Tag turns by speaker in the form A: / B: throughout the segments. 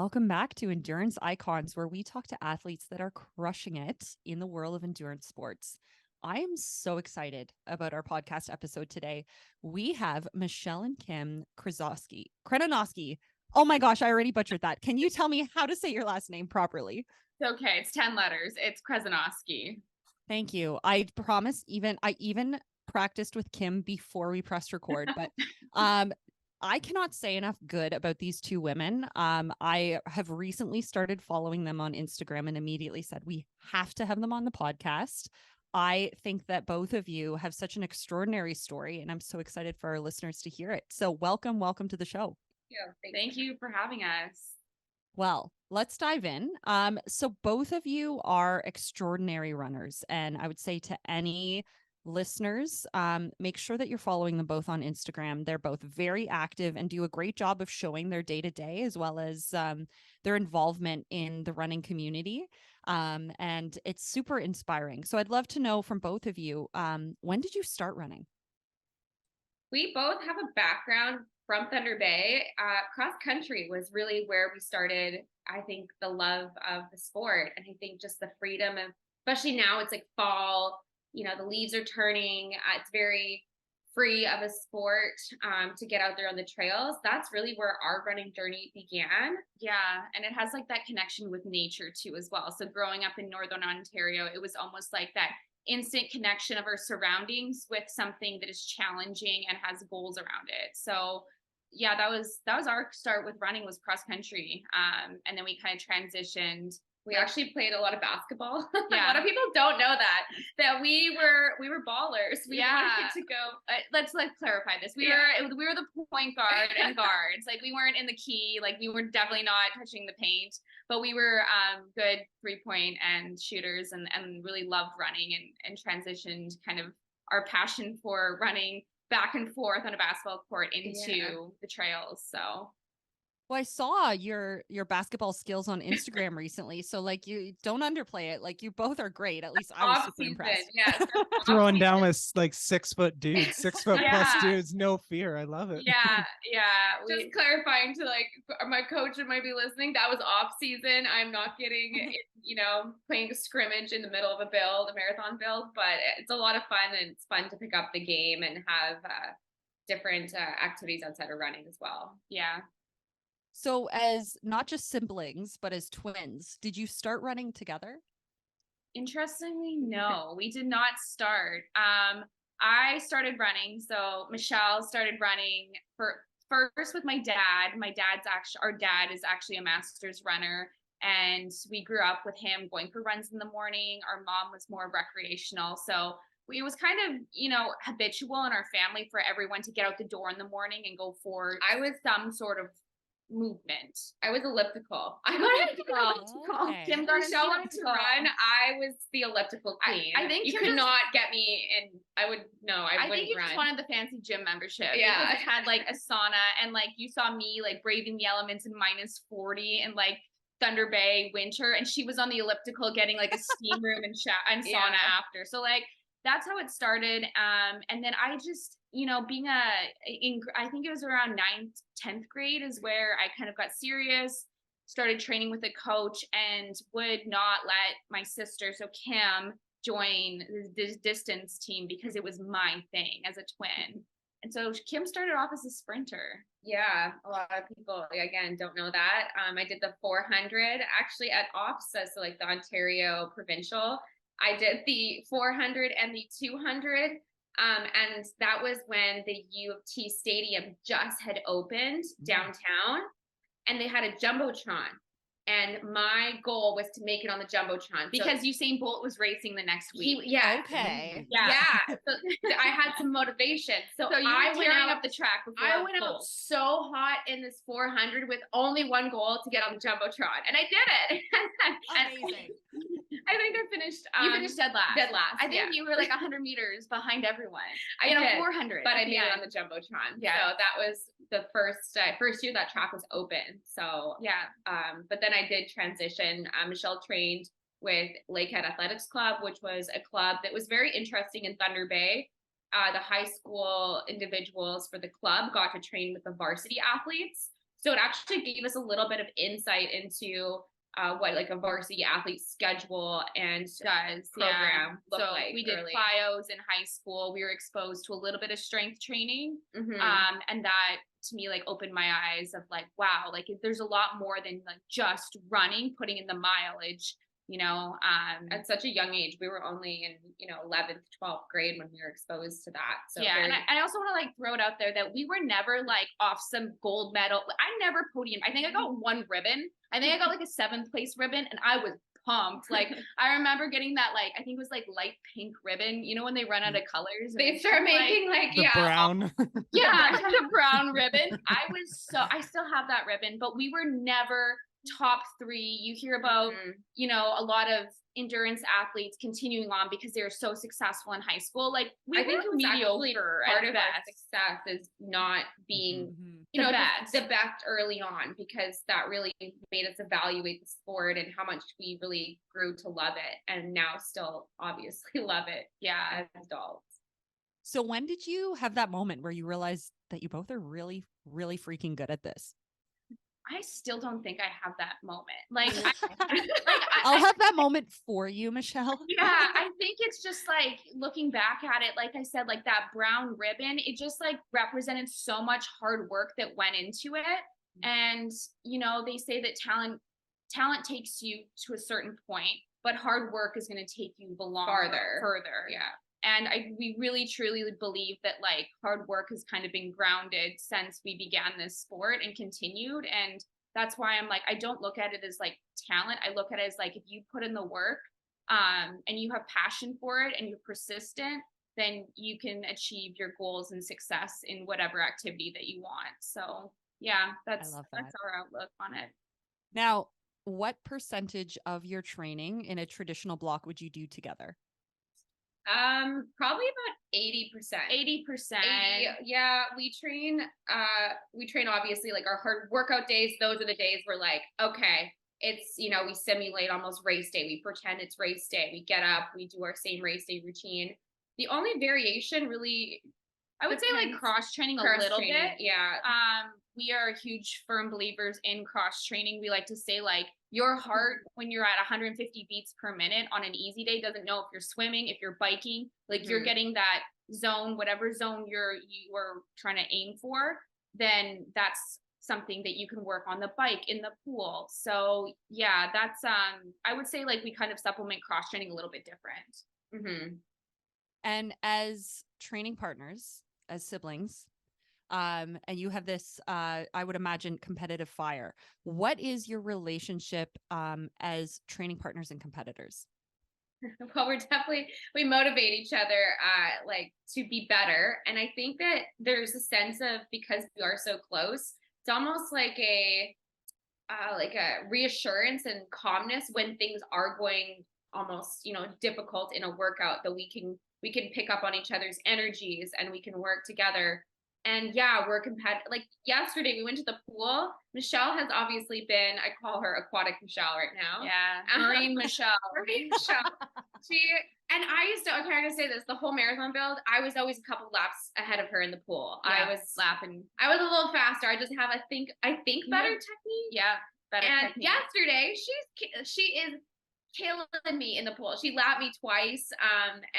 A: Welcome back to Endurance Icons, where we talk to athletes that are crushing it in the world of endurance sports. I am so excited about our podcast episode today. We have Michelle and Kim Krezonoski. Oh my gosh, I already butchered that. Can you tell me how to say your last name properly?
B: It's okay. It's 10 letters. It's Krezonoski.
A: Thank you. I promise I even practiced with Kim before we pressed record, but I cannot say enough good about these two women. I have recently started following them on Instagram and immediately said, we have to have them on the podcast. I think that both of you have such an extraordinary story, and I'm so excited for our listeners to hear it. So welcome to the show.
B: Yeah, thank you for having us.
A: Well, let's dive in. So both of you are extraordinary runners, and I would say to any listeners, make sure that you're following them both on Instagram. They're both very active and do a great job of showing their day-to-day as well as their involvement in the running community. And it's super inspiring. So I'd love to know from both of you, when did you start running?
B: We both have a background from Thunder Bay. Cross country was really where we started, I think, the love of the sport. And I think just the freedom of, especially now it's like fall, the leaves are turning. It's very free of a sport to get out there on the trails. That's really where our running journey began. Yeah. And it has like that connection with nature too, as well. So growing up in Northern Ontario, it was almost like that instant connection of our surroundings with something that is challenging and has goals around it. So yeah, that was our start with running, was cross country. And then we kind of transitioned. We actually played a lot of basketball. Yeah. A lot of people don't know that we were ballers. We wanted to go. Let's clarify this. We were the point guard and guards. Like, we weren't in the key. Like, we were definitely not touching the paint. But we were good 3-point and shooters, and really loved running, and transitioned kind of our passion for running back and forth on a basketball court into the trails. So.
A: Well, I saw your basketball skills on Instagram recently. So like, you don't underplay it. Like, you both are great. At least I was super impressed.
C: Yeah. Throwing down with like 6 foot dudes, 6 foot plus dudes, no fear. I love it.
B: Yeah. Just clarifying to my coach who might be listening, that was off season. I'm not getting, playing a scrimmage in the middle of a marathon build, but it's a lot of fun, and it's fun to pick up the game and have different activities outside of running as well. Yeah.
A: So as not just siblings, but as twins, did you start running together?
B: Interestingly, no, we did not start. I started running. So Michelle started running first with my dad. Our dad is actually a master's runner, and we grew up with him going for runs in the morning. Our mom was more recreational. So it was kind of, habitual in our family for everyone to get out the door in the morning and go for, I was some sort of movement. I was elliptical.
A: Okay.
B: Kim Michelle wanted to run. I was the elliptical queen. I think you could not get me in. I wouldn't run. Just wanted the fancy gym membership. Yeah. Because it had like a sauna, and like you saw me like braving the elements in -40 and like Thunder Bay winter, and she was on the elliptical getting like a steam room and sauna after. So like, that's how it started. And then I just, I think it was around 9th, 10th grade is where I kind of got serious, started training with a coach, and would not let my sister, so Kim, join the distance team because it was my thing as a twin. And so Kim started off as a sprinter. Yeah, a lot of people, again, don't know that. I did the 400 actually at OPSA, so like the Ontario Provincial. I did the 400 and the 200. And that was when the U of T Stadium just had opened downtown, and they had a Jumbotron. And my goal was to make it on the Jumbotron because Usain Bolt was racing the next week.
A: Okay.
B: So I had some motivation. So I went out up the track before I went out so hot in this 400 with only one goal to get on the Jumbotron, and I did it.
A: Amazing.
B: I think I finished. You finished dead last. Dead last. I think you were like 100 meters behind everyone. I did 400, but I made it on the Jumbotron. Yeah. So that was the first year that track was open. So but then I did transition. Michelle trained with Lakehead Athletics Club, which was a club that was very interesting in Thunder Bay. The high school individuals for the club got to train with the varsity athletes. So it actually gave us a little bit of insight into what like a varsity athlete schedule and program looked
D: So
B: like.
D: we did
B: early.
D: plyos in high school. We were exposed to a little bit of strength training.
B: Mhm.
D: And that to me like opened my eyes of like, wow, like there's a lot more than like just running, putting in the mileage, you know.
B: At such a young age, we were only in 11th, 12th grade when we were exposed to that. So
D: yeah, and I also want to like throw it out there that we were never like off some gold medal. I never podiumed. I think I got one ribbon. I think I got like a 7th place ribbon, and I was pumped. Like I remember getting that like I think it was like light pink ribbon. You know when they run out of colors,
B: they start making like
C: The brown.
D: yeah, the brown ribbon. I still have that ribbon, but we were never top 3. You hear about a lot of endurance athletes continuing on because they were so successful in high school. Like
B: I think it was actually
D: mediocre
B: part
D: at
B: of our
D: best.
B: success is not being
D: The best.
B: the best early on, because that really made us evaluate the sport and how much we really grew to love it, and now still obviously love it as adults.
A: So when did you have that moment where you realized that you both are really, really freaking good at this?
D: I still don't think I have that moment. Like,
A: I'll have that moment for you, Michelle.
D: Yeah, I think it's just like looking back at it, like I said, like that brown ribbon, it just like represented so much hard work that went into it. And, they say that talent takes you to a certain point, but hard work is going to take you further.
B: Yeah.
D: And we really truly believe that like hard work has kind of been grounded since we began this sport and continued. And that's why I'm like, I don't look at it as like talent. I look at it as like, if you put in the work, and you have passion for it and you're persistent, then you can achieve your goals and success in whatever activity that you want. So yeah, that's our outlook on it.
A: Now, what percentage of your training in a traditional block would you do together?
B: Probably about 80%.
D: 80%.
B: Yeah, we train obviously like our hard workout days. Those are the days where like, okay, it's, we simulate almost race day. We pretend it's race day. We get up, we do our same race day routine. The only variation really,
D: I would say like cross training a little bit.
B: Yeah.
D: We are huge firm believers in cross training. We like to say like your heart when you're at 150 beats per minute on an easy day doesn't know if you're swimming, if you're biking, like you're getting that zone, whatever zone you are trying to aim for, then that's something that you can work on the bike, in the pool. So yeah, that's I would say like we kind of supplement cross training a little bit different.
A: And as training partners, as siblings, and you have this, I would imagine, competitive fire. What is your relationship as training partners and competitors?
B: Well, we motivate each other like to be better. And I think that there's a sense of, because we are so close, it's almost like a reassurance and calmness when things are going almost, difficult in a workout, that we can pick up on each other's energies and we can work together. And yeah, we're competitive. Like yesterday, we went to the pool. Michelle has obviously been, I call her Aquatic Michelle right now.
D: Yeah, Marine Michelle.
B: Marine Michelle. And I used to, okay, I'm gonna say this, the whole marathon build, I was always a couple laps ahead of her in the pool.
D: Yeah,
B: I was lapping. I was a little faster. I just have, I think better technique.
D: Yeah, better technique.
B: Yesterday, she is killing me in the pool. She lapped me twice.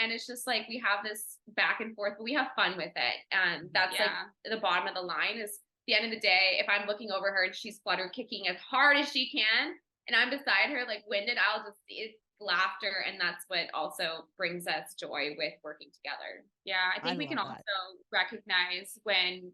B: And it's just like, we have this back and forth, but we have fun with it. And that's like the bottom of the line is, at the end of the day, if I'm looking over her and she's flutter kicking as hard as she can, and I'm beside her, like winded, I'll just see it's laughter. And that's what also brings us joy with working together.
D: Yeah, I think we can also recognize when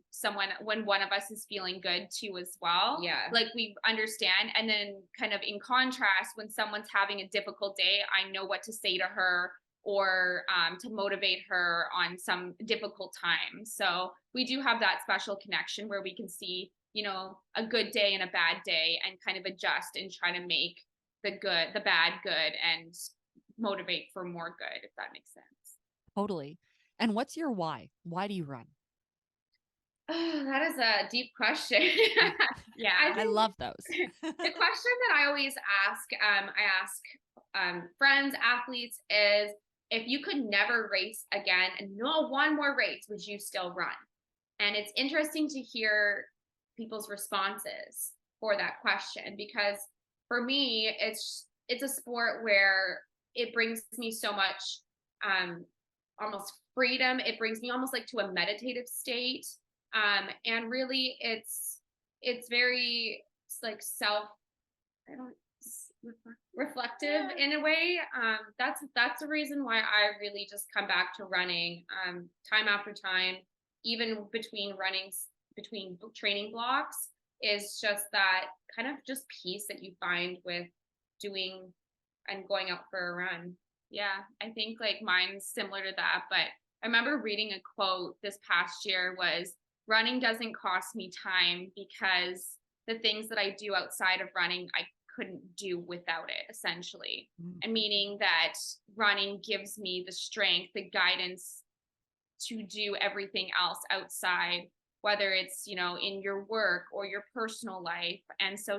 D: one of us is feeling good too as well.
B: Yeah.
D: Like we understand. And then kind of in contrast, when someone's having a difficult day, I know what to say to her or to motivate her on some difficult time. So we do have that special connection where we can see, a good day and a bad day and kind of adjust and try to make the bad good, and motivate for more good, if that makes sense.
A: Totally. And what's your why? Why do you run?
B: Oh, that is a deep question.
D: Yeah,
A: I love those.
B: The question that I always ask, I ask friends, athletes, is if you could never race again and no one more race, would you still run? And it's interesting to hear people's responses for that question, because for me, it's a sport where it brings me so much almost freedom. It brings me almost like to a meditative state. And really it's very like reflective in a way. That's the reason why I really just come back to running time after time, even between training blocks, is just that kind of just peace that you find with doing and going out for a run.
D: Yeah, I think like mine's similar to that, but I remember reading a quote this past year was, running doesn't cost me time because the things that I do outside of running, I couldn't do without it, essentially. And meaning that running gives me the strength, the guidance to do everything else outside, whether it's, you know, in your work or your personal life. And so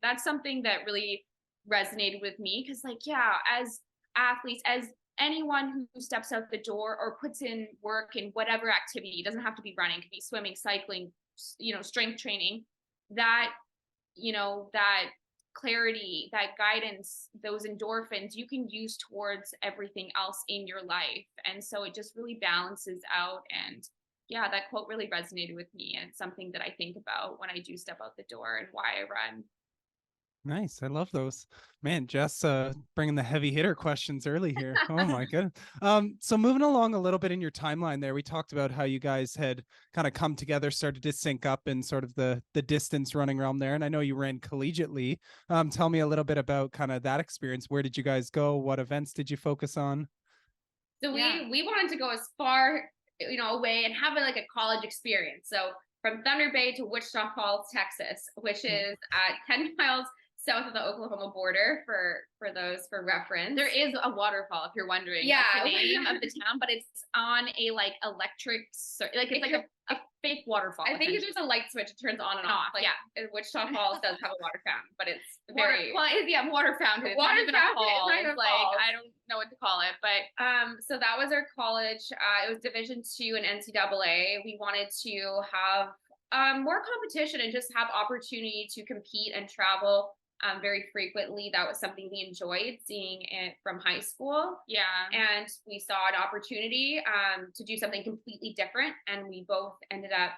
D: that's something that really resonated with me, because like, yeah, as athletes, as anyone who steps out the door or puts in work in whatever activity, it doesn't have to be running, it could be swimming, cycling, you know, strength training, that, you know, that clarity, that guidance, those endorphins you can use towards everything else in your life. And so it just really balances out. And yeah, that quote really resonated with me, and it's something that I think about when I do step out the door and why I run.
C: Nice. I love those. Man, Jess, bringing the heavy hitter questions early here. Oh my goodness. So moving along a little bit in your timeline there, we talked about how you guys had kind of come together, started to sync up in sort of the distance running realm there. And I know you ran collegiately. Tell me a little bit about kind of that experience. Where did you guys go? What events did you focus on?
B: So we wanted to go as far, you know, away and have like a college experience. So from Thunder Bay to Wichita Falls, Texas, which is 10 miles south of the Oklahoma border, for reference.
D: There is a waterfall, if you're wondering.
B: Yeah.
D: That's the name of the town, but it's on a like electric, like it's like a fake waterfall.
B: I think there's a light switch, it turns on and off. Like,
D: yeah.
B: Wichita Falls does have a water fountain, but it's
D: water fountain. It's not even a fall. It's like, I don't know what to call it, but
B: so that was our college. It was Division II and NCAA. We wanted to have more competition and just have opportunity to compete and travel very frequently. That was something we enjoyed seeing it from high school.
D: Yeah.
B: And we saw an opportunity to do something completely different. And we both ended up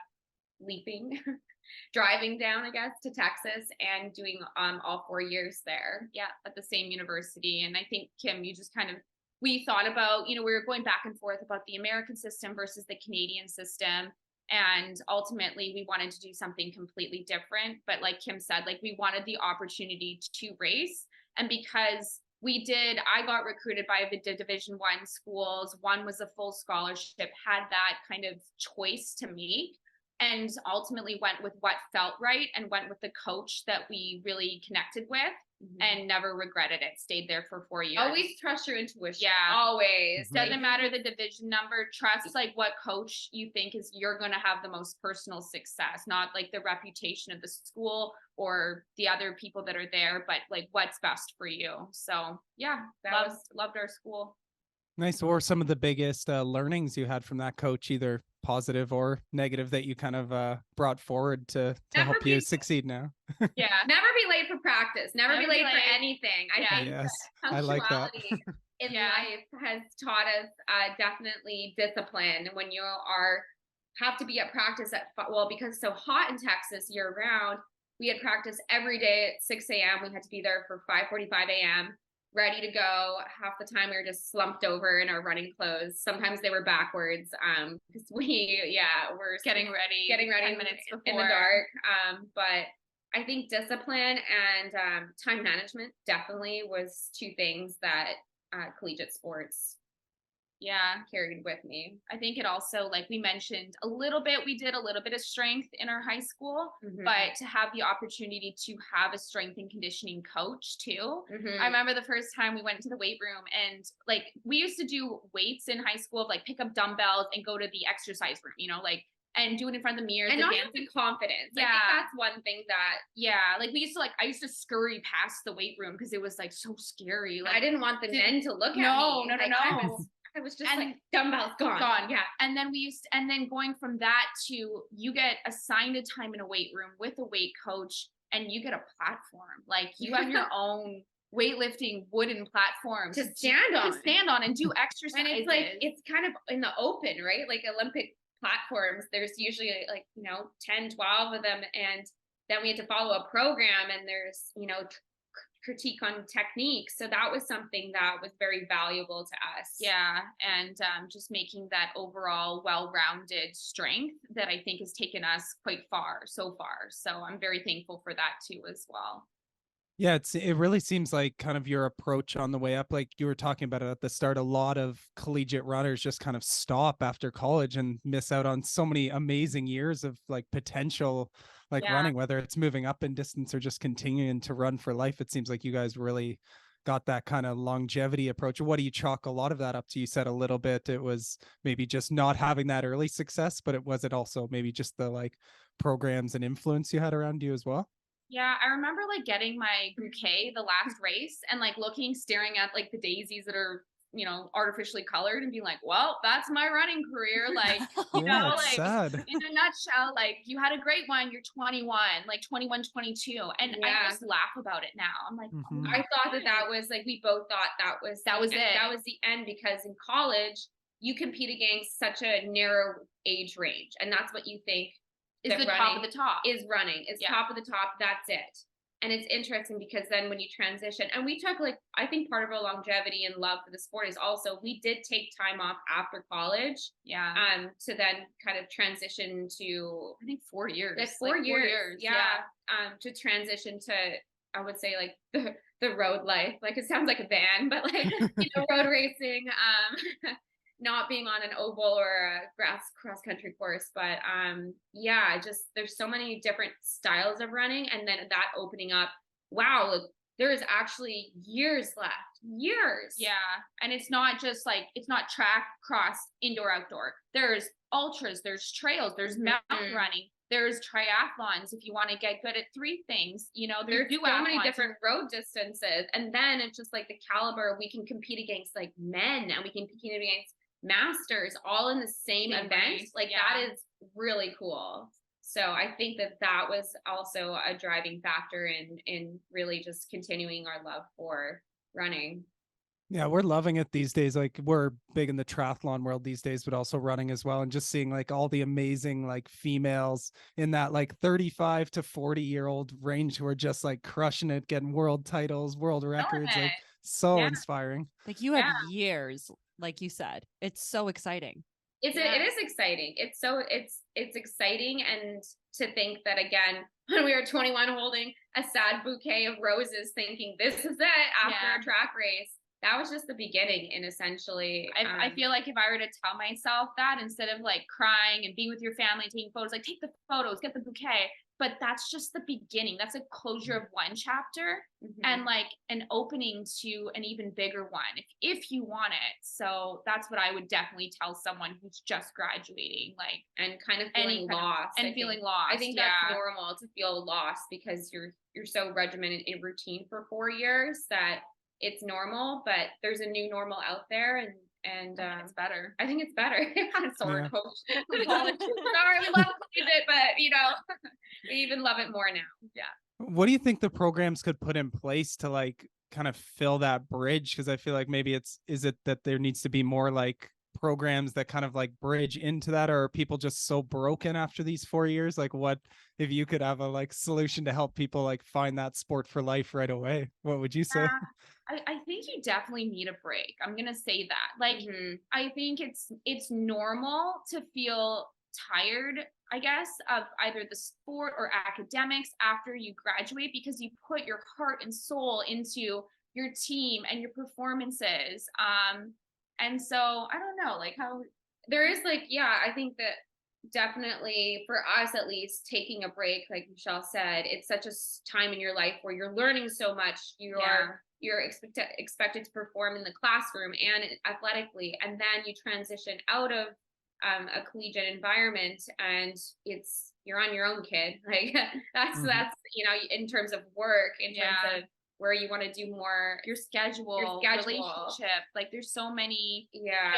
B: driving down, I guess, to Texas and doing all 4 years there.
D: Yeah, at the same university. And I think, Kim, you just kind of, we thought about, you know, we were going back and forth about the American system versus the Canadian system. And ultimately, we wanted to do something completely different. But like Kim said, like we wanted the opportunity to race. And because I got recruited by the Division I schools. One was a full scholarship, had that kind of choice to make, and ultimately went with what felt right and went with the coach that we really connected with. And never regretted it. Stayed there for 4 years.
B: Always trust your intuition.
D: Yeah.
B: Always.
D: Doesn't matter the division number. Trust like what coach you think is you're going to have the most personal success, not like the reputation of the school or the other people that are there, but like what's best for you. So yeah, loved our school.
C: Nice. Or some of the biggest learnings you had from that coach, either positive or negative, that you kind of brought forward to help you succeed now?
B: Yeah. Never be late for practice. Never be late for anything. I think
C: yes, I like that.
B: in life has taught us definitely discipline. When you have to be at practice because it's so hot in Texas year round, we had practice every day at 6 a.m. We had to be there for 5:45 a.m. ready to go. Half the time we were just slumped over in our running clothes. Sometimes they were backwards because we're getting ready 10 minutes before in the dark. But I think discipline and time management definitely was two things that collegiate sports carried with me.
D: I think it also, like we mentioned a little bit, we did a little bit of strength in our high school, but to have the opportunity to have a strength and conditioning coach too. I remember the first time we went to the weight room, and like we used to do weights in high school, like pick up dumbbells and go to the exercise room, you know, like, and do it in front of the mirror.
B: And not have the confidence.
D: Yeah.
B: I think that's one thing that,
D: like I used to scurry past the weight room because it was like so scary. Like
B: I didn't want the men to look at me.
D: No.
B: I was I was just
D: And
B: like dumbbells gone.
D: Yeah. And then going from that to you get assigned a time in a weight room with a weight coach and you get a platform. Like you have your own weightlifting wooden platform
B: to stand on
D: and do exercises.
B: And it's like, it's kind of in the open, right? Like Olympic platforms, there's usually like, 10, 12 of them. And then we had to follow a program and there's, critique on technique. So that was something that was very valuable to us.
D: Yeah. And just making that overall well-rounded strength that I think has taken us quite far so far. So I'm very thankful for that too as well.
C: Yeah, it really seems like kind of your approach on the way up, like you were talking about it at the start, a lot of collegiate runners just kind of stop after college and miss out on so many amazing years of like potential, like running, whether it's moving up in distance or just continuing to run for life. It seems like you guys really got that kind of longevity approach. What do you chalk a lot of that up to? You said a little bit, it was maybe just not having that early success, but it also maybe just the like programs and influence you had around you as well?
D: Yeah, I remember like getting my bouquet the last race and like staring at like the daisies that are, artificially colored and being like, well, that's my running career. Like,
C: It's sad.
D: In a nutshell, like you had a great one, you're 21, like 21, 22. And I just laugh about it now. I'm like,
C: Mhm.
B: I thought that was like, we both thought that was it. That was the end, because in college, you compete against such a narrow age range. And that's what you think
D: is the top of the top.
B: Is running. It's top of the top. That's it. And it's interesting because then when you transition, and we took like, I think part of our longevity and love for the sport is also we did take time off after college.
D: Yeah.
B: To then kind of transition to,
D: I think 4 years.
B: Like 4 years. Yeah. To transition to, I would say like the road life. Like it sounds like a van, but like road racing. Not being on an oval or a cross country course, but just there's so many different styles of running, and then that opening up, wow, look, there is actually years left. Yeah.
D: And it's not just like, it's not track, cross, indoor, outdoor. There's ultras, there's trails, there's mountain running, there's triathlons if you want to get good at 3 things. There's
B: so many different road distances, and then it's just like the caliber. We can compete against like men, and we can compete against masters all in the same event race. That is really cool. So I think that was also a driving factor in really just continuing our love for running.
C: Yeah, we're loving it these days. Like we're big in the triathlon world these days, but also running as well. And just seeing like all the amazing like females in that like 35 to 40-year-old range who are just like crushing it, getting world titles, world records, like so inspiring.
A: Like you have years, like you said. It's so exciting.
B: It is exciting. It's exciting. And to think that again, when we were 21 holding a sad bouquet of roses thinking this is it after a track race, that was just the beginning. And essentially
D: I feel like if I were to tell myself that, instead of like crying and being with your family taking photos, like take the photos, get the bouquet, but that's just the beginning. That's a closure of one chapter and like an opening to an even bigger one if you want it. So that's what I would definitely tell someone who's just graduating, like,
B: and kind of feeling lost. I think that's normal to feel lost because you're so regimented in routine for 4 years that it's normal, but there's a new normal out there, and
D: it's better.
B: I think it's better. Sorry, Coach. Sorry, we love it, but we even love it more now. Yeah.
C: What do you think the programs could put in place to like kind of fill that bridge? Because I feel like maybe is it that there needs to be more like programs that kind of like bridge into that, or are people just so broken after these 4 years? Like what if you could have a like solution to help people like find that sport for life right away? What would you say?
D: I think you definitely need a break. I'm gonna say that. Like I think it's normal to feel tired, I guess, of either the sport or academics after you graduate, because you put your heart and soul into your team and your performances. And so I don't know, like how
B: there is like, I think that definitely for us, at least, taking a break, like Michelle said, it's such a time in your life where you're learning so much. You're expected to perform in the classroom and athletically, and then you transition out of a collegiate environment, and you're on your own, kid. Like that's in terms of work, in terms of where you want to do more
D: your schedule, relationship. Like there's so many,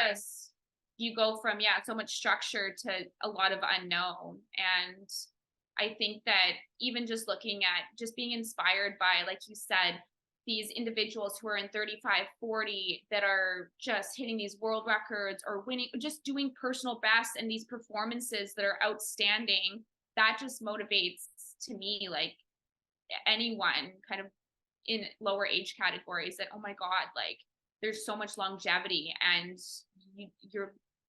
D: just you go from so much structure to a lot of unknown. And I think that even just looking at just being inspired by, like you said, these individuals who are in 35, 40 that are just hitting these world records or winning, just doing personal best and these performances that are outstanding, that just motivates to me, like anyone kind of in lower age categories, that, oh my God, like there's so much longevity, and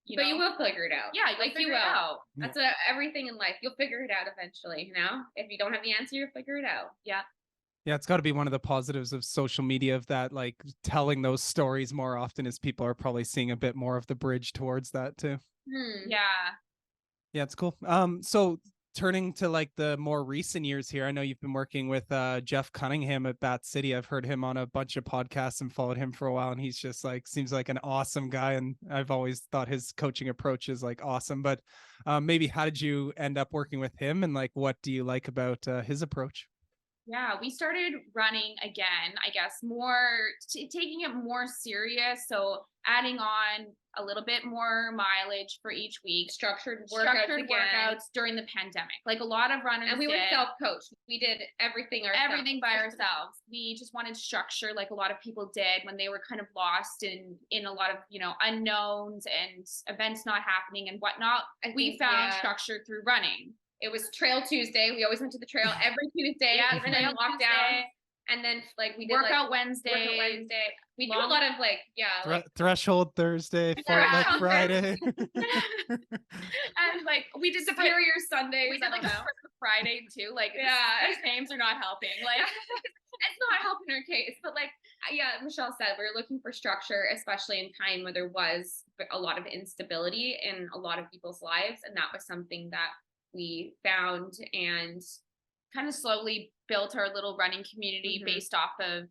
B: but you will figure it out.
D: Yeah, like you will.
B: That's everything in life. You'll figure it out eventually, you know? If you don't have the answer, you'll figure it out.
D: Yeah.
C: Yeah, it's got to be one of the positives of social media, of that, like telling those stories more often, as people are probably seeing a bit more of the bridge towards that too.
D: Yeah.
C: Yeah, it's cool. So turning to like the more recent years here, I know you've been working with Jeff Cunningham at Bat City. I've heard him on a bunch of podcasts and followed him for a while, and he's just like, seems like an awesome guy. And I've always thought his coaching approach is like awesome. But maybe how did you end up working with him, and like what do you like about his approach?
D: Yeah, we started running again, I guess, more taking it more serious. So adding on a little bit more mileage for each week, structured workouts during the pandemic. Like a lot of runners,
B: and we were self-coached. We did everything
D: by ourselves. We just wanted structure, like a lot of people did when they were kind of lost in a lot of, you know, unknowns and events not happening and whatnot. We found structure through running.
B: It was Trail Tuesday. We always went to the trail every Tuesday, even in lockdown. And then like we did
D: Workout Wednesday.
B: We did a lot of like
C: Threshold Thursday, Fartlek Friday.
D: And like we did Superior Sundays. We did like Friday too. Like these names are not helping. Like
B: it's not helping our case. But like Michelle said, we were looking for structure, especially in time where there was a lot of instability in a lot of people's lives. And that was something that we found and kind of slowly built our little running community based off of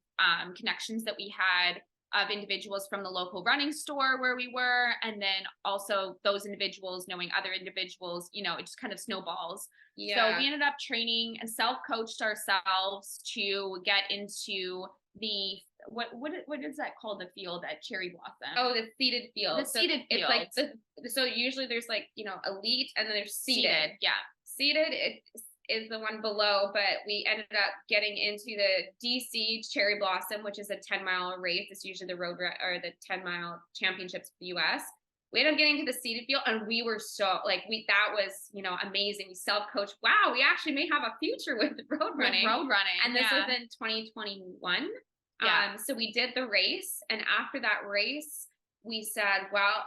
B: connections that we had of individuals from the local running store where we were. And then also those individuals knowing other individuals, you know, it just kind of snowballs. Yeah. So we ended up training and self-coached ourselves to get into the what is that called, the field at Cherry Blossom? Oh, the seated field.
D: The seated field.
B: It's like so usually there's like, you know, elite and then there's seated.
D: Yeah.
B: Seated is the one below, but we ended up getting into the DC Cherry Blossom, which is a 10-mile race. It's usually the road or the 10-mile championships for the US. We ended up getting to the seated field, and we were so like that was, you know, amazing. We self-coached. Wow, we actually may have a future with road running. And this was in 2021. Yeah. So we did the race, and after that race, we said, well,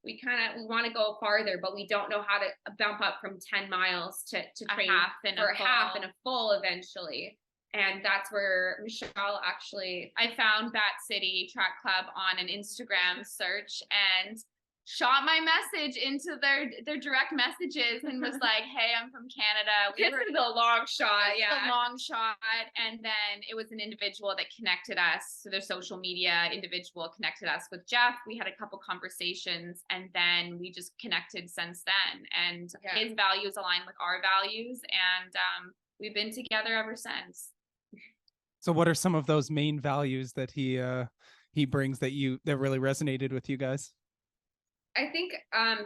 B: we want to go farther, but we don't know how to bump up from 10 miles to train for a half and a full eventually. And that's where Michelle I
D: found Bat City Track Club on an Instagram search and shot my message into their direct messages and was like, hey, I'm from Canada.
B: This is a long shot.
D: A long shot. And then it was an individual that connected us. So their social media individual connected us with Jeff. We had a couple conversations, and then we just connected since then. And his values align with our values. And we've been together ever since.
C: So what are some of those main values that he brings that really resonated with you guys?
B: I think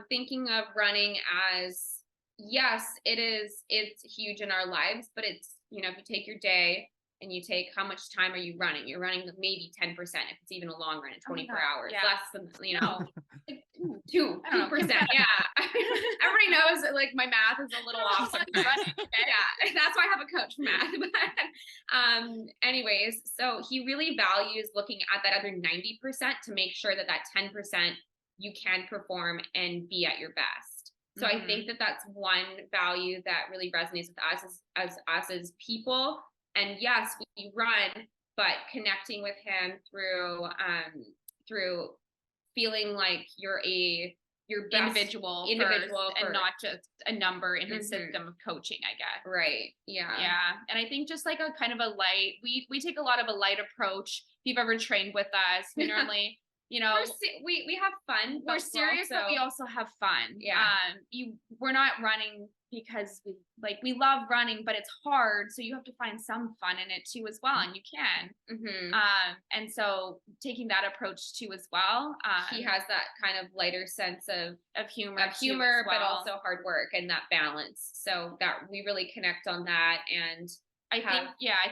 B: thinking of running as, yes, it's huge in our lives, but it's, you know, if you take your day and you take how much time are you running? You're running maybe 10% if it's even a long run in 24 hours, less than, you know, like 2%. Yeah. Everybody knows that like my math is a little off. Running. Yeah. That's why I have a coach for math. But anyways, so he really values looking at that other 90% to make sure that 10% you can perform and be at your best. So I think that's one value that really resonates with us as people. And yes, we run, but connecting with him through feeling like you're your best individual
D: and not just a number in the system of coaching, I guess.
B: Right. Yeah.
D: Yeah. And I think just like a kind of a light, we take a lot of a light approach. If you've ever trained with us, we normally you know,
B: we have fun.
D: We're serious, but we also have fun.
B: Yeah.
D: We're not running because we love running, but it's hard. So you have to find some fun in it too as well. And you can.
B: Mm-hmm.
D: And so taking that approach too as well.
B: He has that kind of lighter sense of
D: humor,
B: but also hard work and that balance. So that we really connect on that. And
D: I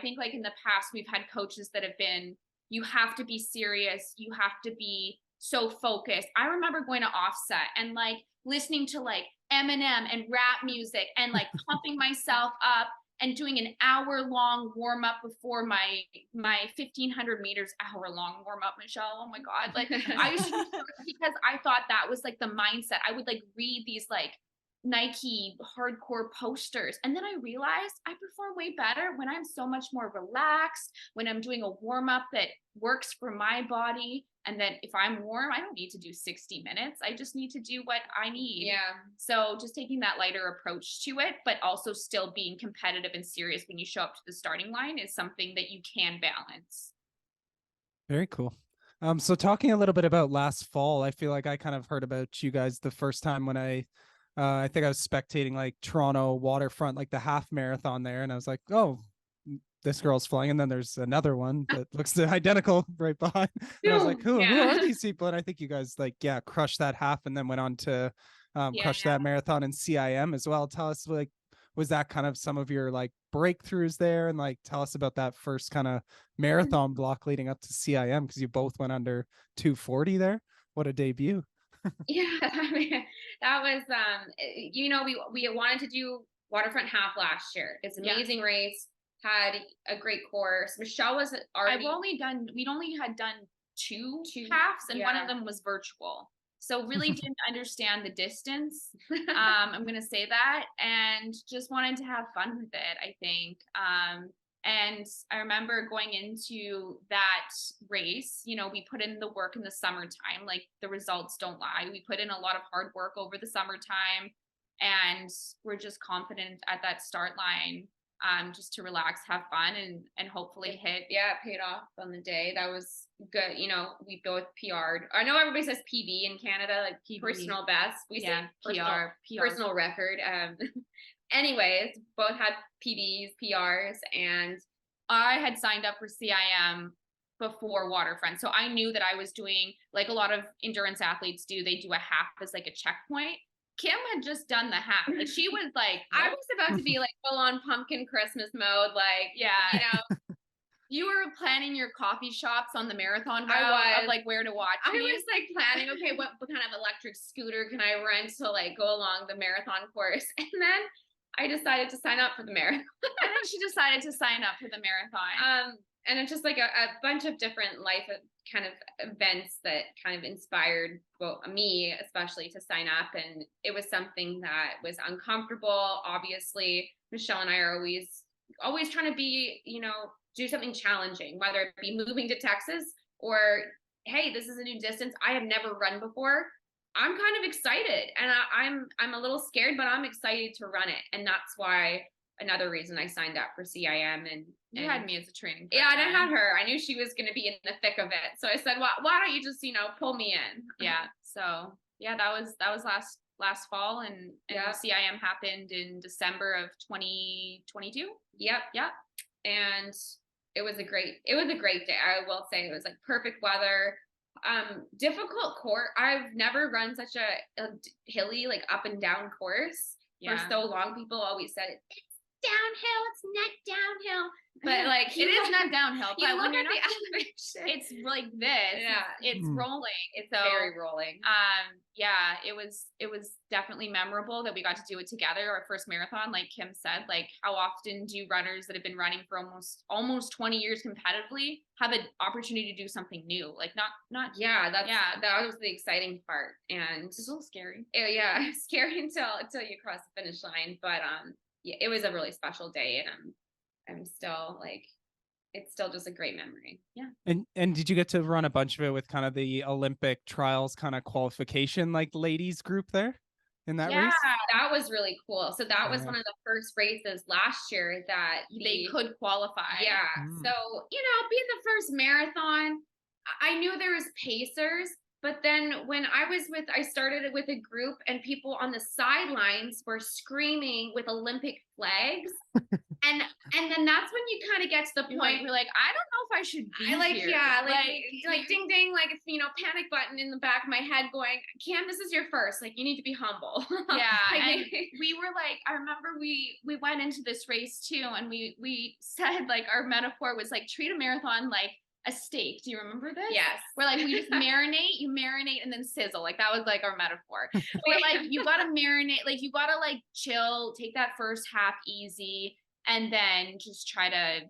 D: think like in the past, we've had coaches that have been, you have to be serious. You have to be so focused. I remember going to offset and like listening to like Eminem and rap music and like pumping myself up and doing an hour-long warm-up before my 1,500 meters, hour-long warm-up, Michelle. Oh my God. Like I used to, because I thought that was like the mindset. I would like read these like Nike hardcore posters. And then I realized I perform way better when I'm so much more relaxed, when I'm doing a warm up that works for my body. And then if I'm warm, I don't need to do 60 minutes. I just need to do what I need.
B: Yeah.
D: So just taking that lighter approach to it, but also still being competitive and serious when you show up to the starting line is something that you can balance.
C: Very cool. So talking a little bit about last fall, I feel like I kind of heard about you guys the first time when I think I was spectating like Toronto waterfront, like the half marathon there. And I was like, oh, this girl's flying. And then there's another one that looks identical right behind. And I was like, who are these people? And I think you guys like, crushed that half and then went on to crush that marathon in CIM as well. Tell us, like, was that kind of some of your like breakthroughs there? And like, tell us about that first kind of marathon block leading up to CIM, because you both went under 240 there. What a debut.
B: Yeah, I mean, that was we wanted to do waterfront half last year. It's an amazing race, had a great course. Michelle was already
D: we'd only had done two halves, and one of them was virtual. So really didn't understand the distance. I'm gonna say that, and just wanted to have fun with it, I think. And I remember going into that race, you know, we put in the work in the summertime, like the results don't lie. We put in a lot of hard work over the summertime, and we're just confident at that start line, just to relax, have fun, and hopefully hit.
B: Yeah, it paid off on the day. That was good. You know, we both PR'd. I know everybody says PB in Canada, like PB. Personal best. We say personal record. Anyways, both had PBs, PRs, and
D: I had signed up for CIM before waterfront. So I knew that I was doing, like a lot of endurance athletes do, they do a half as like a checkpoint. Kim had just done the half. Like she was like,
B: I was about to be like full on pumpkin Christmas mode. Like, you know,
D: you were planning your coffee shops on the marathon route of like where to watch.
B: I was like planning, okay, what kind of electric scooter can I rent to like go along the marathon course? And then I decided to sign up for the marathon.
D: And then she decided to sign up for the marathon.
B: And it's just like a bunch of different life kind of events that kind of inspired me, especially, to sign up. And it was something that was uncomfortable. Obviously, Michelle and I are always trying to be, you know, do something challenging, whether it be moving to Texas or, hey, this is a new distance I have never run before. I'm kind of excited, and I'm a little scared, but I'm excited to run it. And that's why another reason I signed up for CIM. And
D: you had me as a training
B: partner. Yeah, I didn't have her. I knew she was going to be in the thick of it. So I said, well, why don't you just, you know, pull me in?
D: Yeah. So yeah, that was last fall, and CIM happened in December of 2022.
B: Yep. And it was a great day. I will say it was like perfect weather. Difficult course. I've never run such a hilly, like up and down course for so long. People always said it's downhill, it's neck downhill, but like
D: it is not downhill.
B: But
D: when you're
B: not, the elevation,
D: it's like this. It's rolling. It's
B: very rolling.
D: It was definitely memorable that we got to do it together. Our first marathon, like Kim said, like how often do runners that have been running for almost 20 years competitively have an opportunity to do something new? Like not.
B: That was the exciting part, and
D: it's a little scary.
B: Yeah, scary until you cross the finish line. But it was a really special day, and I'm still like, it's still just a great memory.
D: Yeah.
C: And did you get to run a bunch of it with kind of the Olympic trials kind of qualification, like ladies group there in that race?
B: Yeah, that was really cool. So that was one of the first races last year that
D: they could qualify.
B: Yeah. So, you know, being the first marathon, I knew there was pacers, but then when I started with a group and people on the sidelines were screaming with Olympic flags. And then that's when you kind of get to the point
D: You're like, I don't know if I should be here.
B: Like ding ding, like it's panic button in the back of my head going, Cam, this is your first. Like you need to be humble.
D: Yeah.
B: Like,
D: And we were like, I remember we went into this race too, and we said like our metaphor was like treat a marathon like a steak. Do you remember this?
B: yes.
D: We're like, we just you marinate and then sizzle. Like that was like our metaphor. We're like, you gotta marinate, like you gotta like chill, take that first half easy, and then just try to,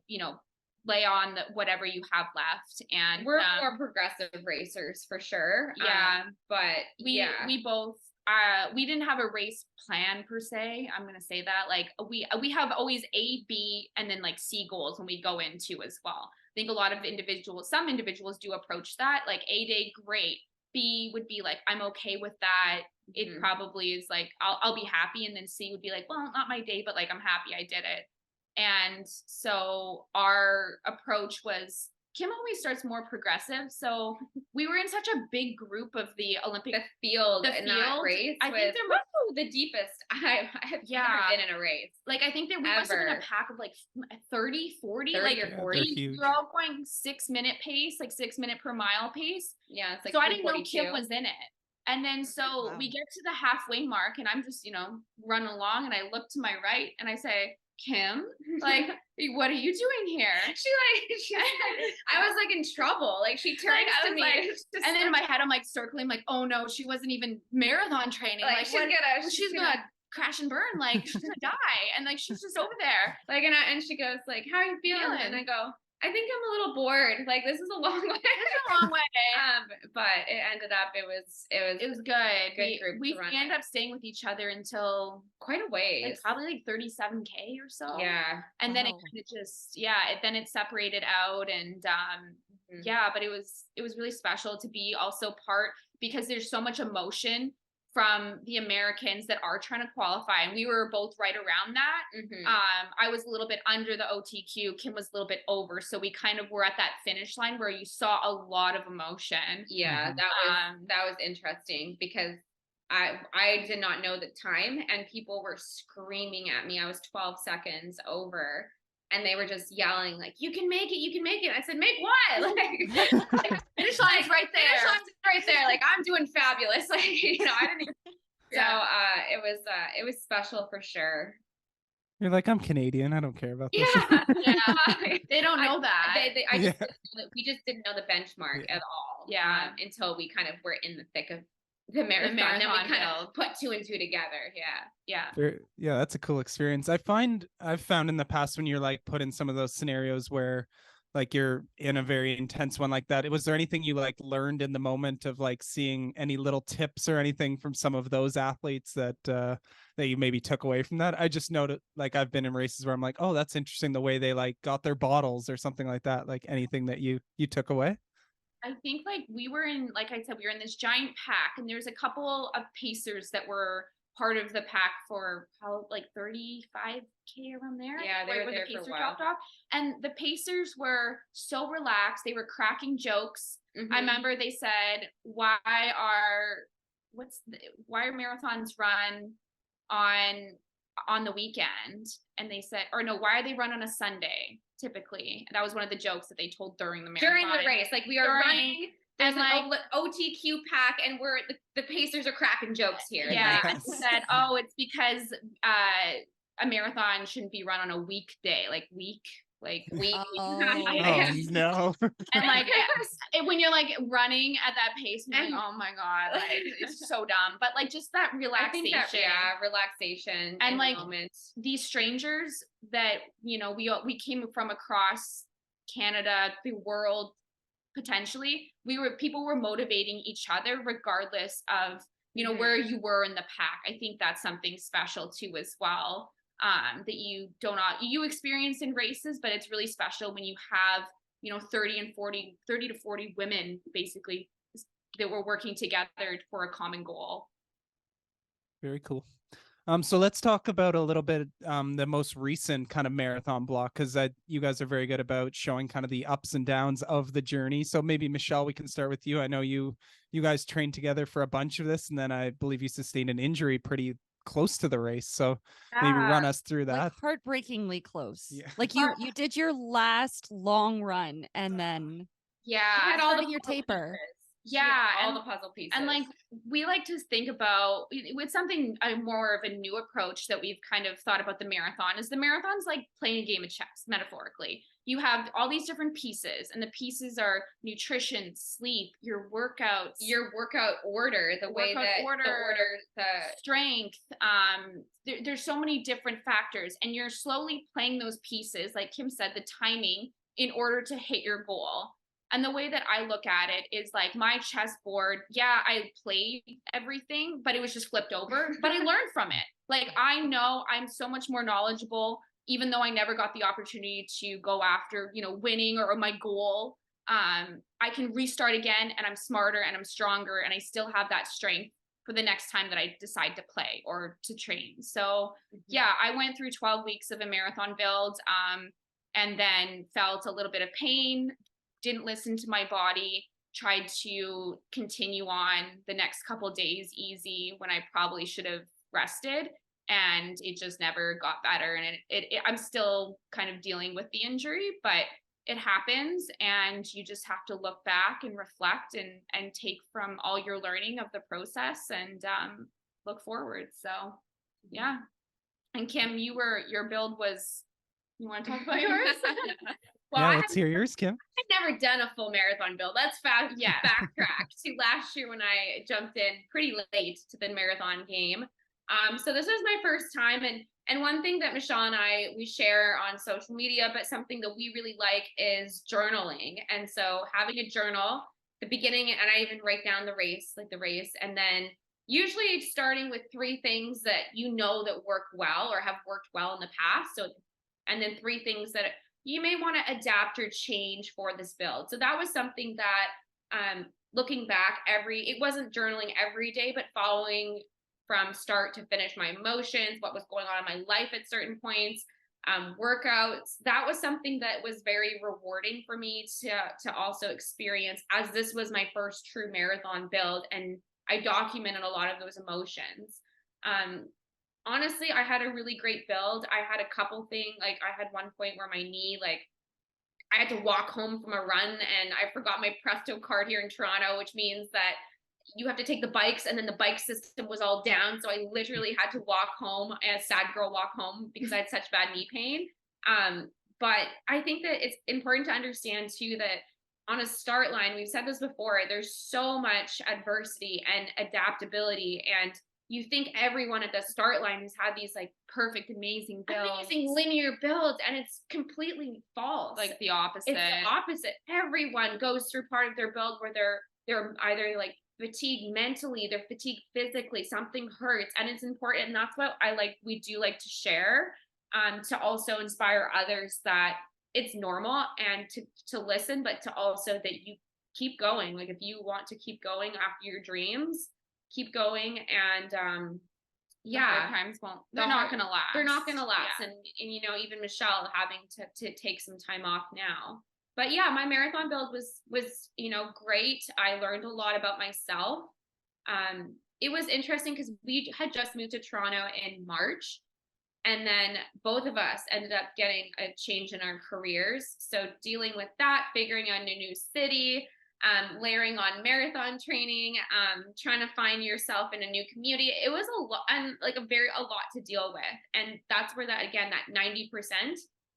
D: lay on whatever you have left. And
B: we're more progressive racers for sure.
D: Yeah.
B: But
D: we both we didn't have a race plan per se. I'm gonna say that. Like we have always A, B, and then like C goals when we go into as well. I think a lot of some individuals do approach that. Like A day, great. B would be like, I'm okay with that. It probably is like, I'll be happy. And then C would be like, well, not my day, but like, I'm happy I did it. And so our approach was, Kim always starts more progressive. So we were in such a big group of the Olympic
B: field in that race.
D: I think there was
B: the deepest I have ever been in a race.
D: Like, I think there must have been a pack of like 30, 40, like
B: or
D: 40. We're all going 6-minute pace, like 6 minute per mile pace.
B: Yeah. It's like
D: so I didn't know Kim was in it. And then so we get to the halfway mark and I'm just, running along and I look to my right and I say, Kim, like, what are you doing here?
B: I was like in trouble. Like she turned to me.
D: And then in my head, I'm like circling, like, oh no, she wasn't even marathon training.
B: Like
D: she's gonna crash and burn. Like she's gonna die. And like, she's just over there.
B: Like, and she goes like, how are you feeling? And I go, I think I'm a little bored. Like this is a long way.
D: It's a long way.
B: But it ended up, it was
D: good.
B: Good group.
D: We ended up staying with each other until
B: quite a ways.
D: Like probably like 37K or so.
B: Yeah.
D: And then it kind of just, then it separated out and but it was really special to be also part, because there's so much emotion from the Americans that are trying to qualify. And we were both right around that. I was a little bit under the OTQ. Kim was a little bit over. So we kind of were at that finish line where you saw a lot of emotion.
B: Yeah, that was interesting because I did not know the time and people were screaming at me. I was 12 seconds over. And they were just yelling like, "You can make it! You can make it!" I said, "Make what?" Like
D: finish line's right there.
B: Finish line's right there. Like I'm doing fabulous. Like I didn't. Even... it was special for sure.
C: You're like, I'm Canadian. I don't care about this.
D: They don't know that.
B: We just didn't know the benchmark at all.
D: Yeah,
B: until we kind of were in the thick of the marathon. Then we kind of put 2 and 2 together.
C: Yeah, that's a cool experience. I've found in the past when you're like put in some of those scenarios where like you're in a very intense one like that, was there anything you like learned in the moment of like seeing any little tips or anything from some of those athletes that that you maybe took away from that? I just noted, like, I've been in races where I'm like, oh, that's interesting, the way they like got their bottles or something like that. Like anything that you took away?
D: I think like we were in this giant pack, and there's a couple of pacers that were part of the pack for probably like 35K around there.
B: Yeah, they were there
D: the
B: for a while.
D: And the pacers were so relaxed. They were cracking jokes. I remember they said, why are marathons run on the weekend? And they said, or no, why are they run on a Sunday typically? And that was one of the jokes that they told during the marathon.
B: During the race, like we are running. There's an OTQ pack, and we're the pacers are cracking jokes here.
D: Yeah, and they said, oh, it's because a marathon shouldn't be run on a weekday, like week.
C: Oh no.
D: And like when you're like running at that pace, and you're like, oh my god, like it's so dumb. But like just that relaxation.
B: I think relaxation
D: and like
B: moment.
D: These strangers that we came from across Canada, the world, potentially. People were motivating each other regardless of where you were in the pack. I think that's something special too as well. That you experience in races, but it's really special when you have 30 to 40 women basically that were working together for a common goal.
C: Very cool. So let's talk about a little bit the most recent kind of marathon block, because you guys are very good about showing kind of the ups and downs of the journey. So maybe Michelle, we can start with you. I know you guys trained together for a bunch of this, and then I believe you sustained an injury pretty close to the race. So maybe
B: Yeah.
C: run us through
A: Like
C: that.
A: heartbreakingly close.
C: Yeah.
A: Like you did your last long run and then
B: Yeah.
A: you had all
B: starting
A: your
B: puzzle
A: taper.
B: pieces.
D: Yeah,
B: All
D: and-
B: the puzzle pieces.
D: And like we like to think about with something more of a new approach that we've kind of thought about the marathon is the marathon's like playing a game of chess, metaphorically. You have all these different pieces, and the pieces are nutrition, sleep, your workouts,
B: your workout order, the way
D: workout
B: that
D: order,
B: the order, the
D: strength. There's so many different factors, and you're slowly playing those pieces, like Kim said, the timing in order to hit your goal. And the way that I look at it is like my chessboard, yeah, I played everything, but it was just flipped over. But I learned from it. Like I know I'm so much more knowledgeable, even though I never got the opportunity to go after, winning or my goal. I can restart again, and I'm smarter and I'm stronger, and I still have that strength for the next time that I decide to play or to train. So yeah, I went through 12 weeks of a marathon build, and then felt a little bit of pain, didn't listen to my body, tried to continue on the next couple days easy when I probably should have rested, and it just never got better. And I'm still kind of dealing with the injury, but it happens, and you just have to look back and reflect and take from all your learning of the process and look forward. So yeah. And Kim, your build was, you want to talk about yours?
B: well,
C: Yeah,
B: I
C: let's hear yours, Kim.
B: I've never done a full marathon build. Let's backtrack to last year when I jumped in pretty late to the marathon game. So this was my first time, and one thing that Michelle and we share on social media, but something that we really like is journaling. And so having a journal, the beginning, and I even write down the race, and then usually starting with 3 things that that work well or have worked well in the past. So, and then 3 things that you may want to adapt or change for this build. So that was something that, looking back, it wasn't journaling every day, but following from start to finish my emotions, what was going on in my life at certain points, workouts. That was something that was very rewarding for me to also experience, as this was my first true marathon build, and I documented a lot of those emotions. Honestly, I had a really great build. I had a couple things, like I had one point where my knee, like I had to walk home from a run, and I forgot my Presto card here in Toronto, which means that you have to take the bikes, and then the bike system was all down. So I literally had to walk home, a sad girl walk home, because I had such bad knee pain. But I think that it's important to understand too, that on a start line, we've said this before, there's so much adversity and adaptability, and you think everyone at the start line has had these like perfect, amazing linear builds, and it's completely false.
D: Like the opposite.
B: It's the opposite. Everyone goes through part of their build where they're either like fatigued mentally, they're fatigued physically, something hurts, and it's important. And that's what we do like to share, to also inspire others that it's normal, and to listen, but to also that you keep going. Like if you want to keep going after your dreams, keep going. And
D: times they're not gonna last.
B: They're not gonna last.
D: Yeah.
B: And even Michelle having to take some time off now. But yeah, my marathon build was great. I learned a lot about myself. It was interesting because we had just moved to Toronto in March, and then both of us ended up getting a change in our careers. So dealing with that, figuring out a new city, layering on marathon training, trying to find yourself in a new community. It was a lot, and a lot to deal with. And that's where that 90%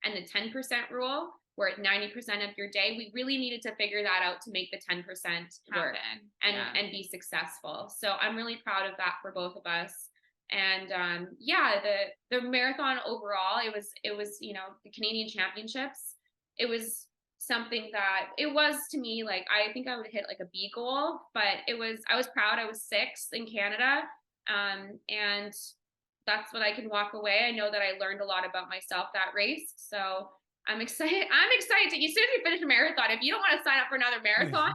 B: and the 10% rule, where at 90% of your day, we really needed to figure that out to make the 10% work and be successful. So I'm really proud of that for both of us. And the marathon overall, it was the Canadian Championships. It was something that it was to me, like I think I would hit like a B goal, but I was proud. I was 6th in Canada, and that's what I can walk away. I know that I learned a lot about myself that race, so I'm excited. I'm excited to, as soon as we finish a marathon, if you don't want to sign up for another marathon,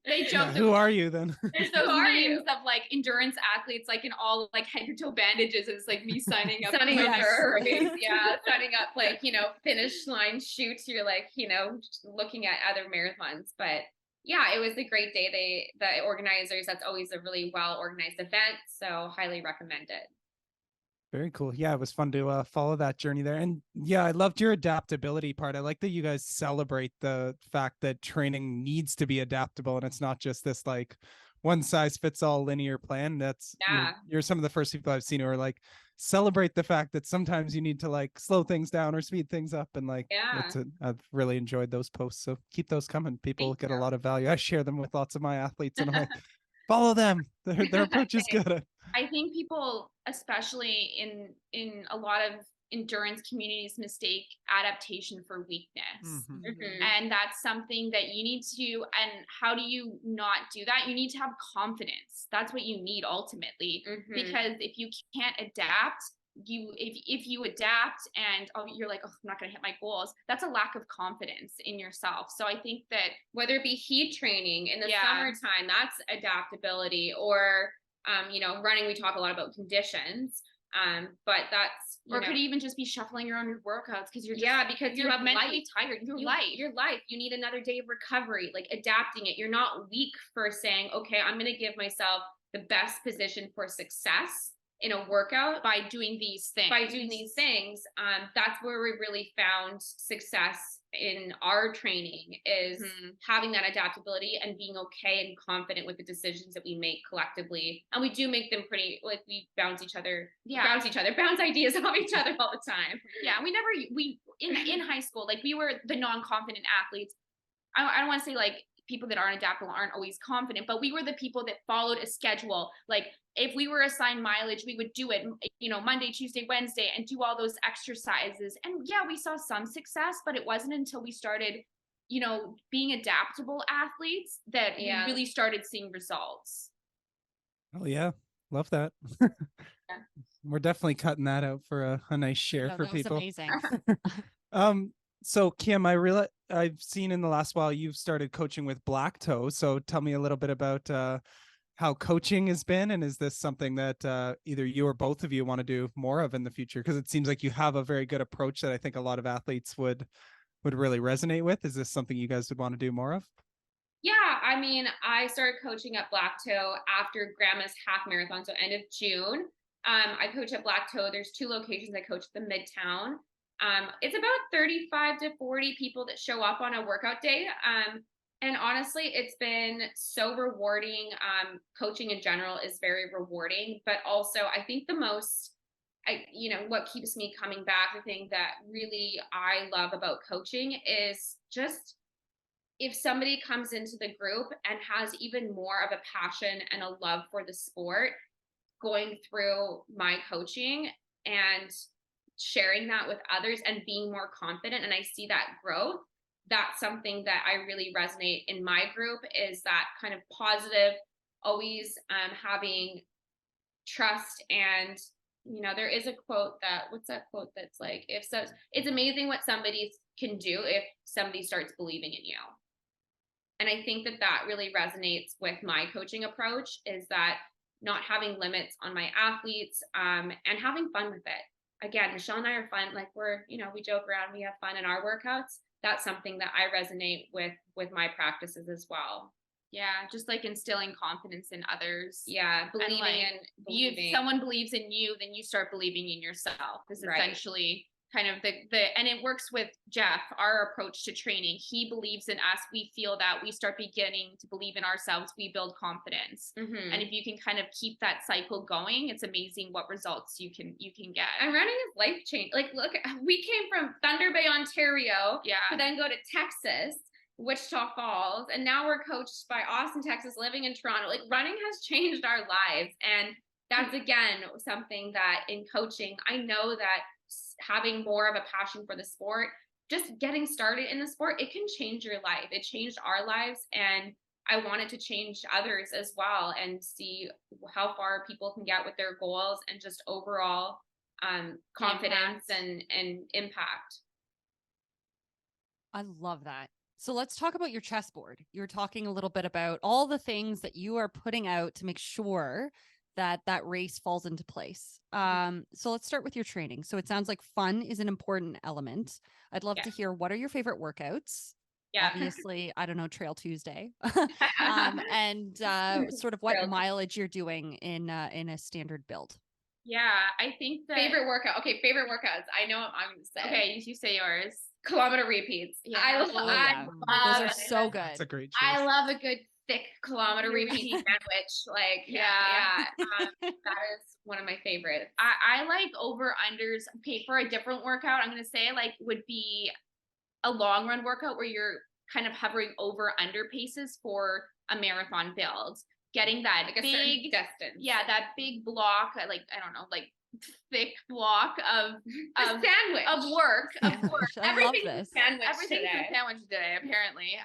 D: They joke.
C: Who are you then?
D: There's
B: Who
D: those
B: are
D: memes
B: you?
D: of like endurance athletes, like in all like head to toe bandages. And it's like me signing up.
B: signing
D: for
B: up
D: my
B: for a
D: next
B: race. Yeah. Signing up, like, finish line shoots. You're like, just looking at other marathons. But yeah, it was a great day. The organizers, that's always a really well organized event. So highly recommend it.
C: Very cool. Yeah, it was fun to follow that journey there. And yeah, I loved your adaptability part. I like that you guys celebrate the fact that training needs to be adaptable and it's not just this like one size fits all linear plan. That's
B: Yeah.
C: you're some of the first people I've seen who are like celebrate the fact that sometimes you need to like slow things down or speed things up. And like I've really enjoyed those posts. So keep those coming. People get a lot of value. I share them with lots of my athletes and I'm like, follow them. Their approach is good.
D: I think people, especially in a lot of endurance communities, mistake adaptation for weakness. And that's something that you need to, and how do you not do that? You need to have confidence. That's what you need ultimately. Because if you can't adapt, if you adapt and you're like, oh, I'm not going to hit my goals, that's a lack of confidence in yourself. So I think that
B: whether it be heat training in the summertime, that's adaptability, or running, we talk a lot about conditions, but that's
D: or could even just be shuffling around your workouts because you're
B: because
D: you're mentally tired. Your life.
B: You need another day of recovery, like adapting it. You're not weak for saying, okay, I'm going to give myself the best position for success in a workout
D: by doing these things.
B: That's where we really found success in our training, is having that adaptability and being okay and confident with the decisions that we make collectively. And we do make them pretty, like, we bounce ideas off each other all the time.
D: Yeah. We in high school, like, we were the non-confident athletes. I don't want to say like people that aren't adaptable aren't always confident, but we were the people that followed a schedule. Like, if we were assigned mileage, we would do it, Monday, Tuesday, Wednesday, and do all those exercises. And yeah, we saw some success, but it wasn't until we started, being adaptable athletes that we really started seeing results.
C: Oh yeah. Love that. We're definitely cutting that out for a nice share for people.
A: Amazing.
C: So Kim, I've seen in the last while you've started coaching with Black Toe. So tell me a little bit about how coaching has been, and is this something that either you or both of you want to do more of in the future? Because it seems like you have a very good approach that I think a lot of athletes would really resonate with. Is this something you guys would want to do more of?
B: Yeah, I mean, I started coaching at Black Toe after Grandma's half marathon, so end of June. I coach at Black Toe. There's 2 locations. I coach at the Midtown. It's about 35 to 40 people that show up on a workout day. And honestly, it's been so rewarding. Coaching in general is very rewarding, but also I think what keeps me coming back, the thing that really I love about coaching is just, if somebody comes into the group and has even more of a passion and a love for the sport, going through my coaching and sharing that with others and being more confident, and I see that growth, that's something that I really resonate in my group, is that kind of positive, always having trust. And there is a quote what's that quote that's like, it's amazing what somebody can do if somebody starts believing in you. And I think that really resonates with my coaching approach, is that not having limits on my athletes, and having fun with it. Again, Michelle and I are fun. Like, we joke around, we have fun in our workouts. That's something that I resonate with my practices as well.
D: Yeah, just like instilling confidence in others.
B: Yeah, believing.
D: If someone believes in you, then you start believing in yourself. Is essentially kind of and it works with Jeff, our approach to training. He believes in us. We feel that, we start beginning to believe in ourselves. We build confidence. And if you can kind of keep that cycle going, it's amazing what results you can get.
B: And running is life change. Like, look, we came from Thunder Bay, Ontario, to then go to Texas, Wichita Falls, and now we're coached by Austin, Texas, living in Toronto. Like, running has changed our lives. And that's, again, something that in coaching, I know that having more of a passion for the sport, just getting started in the sport, it can change your life. It changed our lives, and I wanted to change others as well, and see how far people can get with their goals and just overall confidence and impact.
A: I love that. So let's talk about your chessboard. You were talking a little bit about all the things that you are putting out to make sure that that race falls into place. So let's start with your training. So it sounds like fun is an important element. I'd love to hear, what are your favorite workouts?
B: Yeah.
A: Obviously, I don't know, Trail Tuesday, and sort of what
B: Trail-
A: mileage you're doing in a standard build.
D: Yeah, I think that
B: Favorite workout. Okay, favorite workouts. I know what I'm gonna say.
D: Okay, you say yours.
B: Kilometer repeats.
D: Yeah.
B: I
A: Oh, yeah. Those are so good.
C: That's a great
B: I
C: choice.
B: love a good thick kilometer repeat sandwich. Like, yeah. That is one of my favorites.
D: I like over unders. Okay, for a different workout, I'm gonna say like would be a long run workout where you're kind of hovering over under paces for a marathon build. Getting that
B: Like a
D: big
B: certain distance.
D: Yeah, that big block, like I don't know, like thick block of
B: sandwich
D: of work.
A: I love
B: Everything's
A: this.
B: a sandwich
D: Everything's
B: today.
D: a sandwich today, apparently.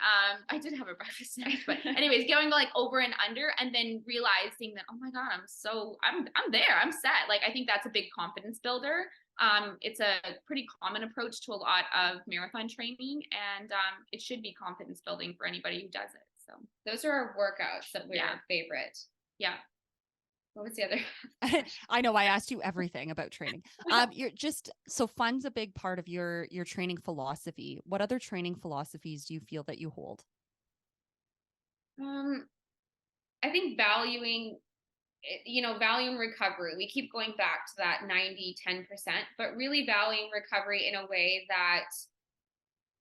D: I did have a breakfast sandwich, but anyways, going like over and under, and then realizing that, oh my god, I'm there, I'm set. Like I think that's a big confidence builder. It's a pretty common approach to a lot of marathon training, and it should be confidence building for anybody who does it. So
B: Those are our workouts that were our favorite.
D: yeah.
B: What was the other?
A: I know I asked you everything about training. You're just so fun's a big part of your training philosophy. What other training philosophies do you feel that you hold?
B: I think valuing recovery. We keep going back to that 90-10%, but really valuing recovery in a way that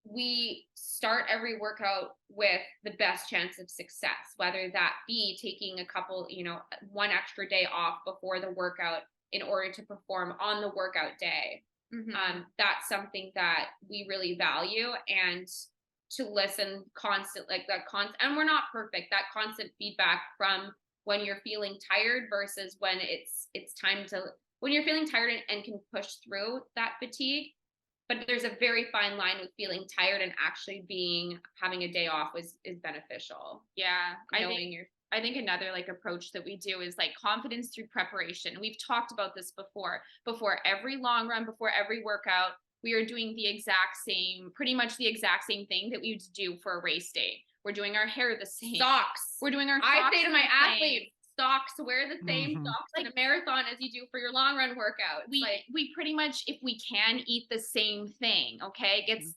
B: we start every workout with the best chance of success, whether that be taking a couple, one extra day off before the workout in order to perform on the workout day.
D: Mm-hmm.
B: That's something that we really value, and to listen and we're not perfect, that constant feedback from when you're feeling tired versus when it's time to, when you're feeling tired and can push through that fatigue. But there's a very fine line with feeling tired and actually having a day off is beneficial.
D: Yeah.
B: I
D: think another like approach that we do is like confidence through preparation. We've talked about this before every long run, before every workout, we are doing pretty much the exact same thing that we would do for a race day. We're doing our hair the same.
B: Socks.
D: We're doing our socks.
B: I say to my athletes, socks, wear the same
C: Mhm.
B: socks in a marathon as you do for your long run workout.
D: We pretty much, if we can, eat the same thing. Okay. It gets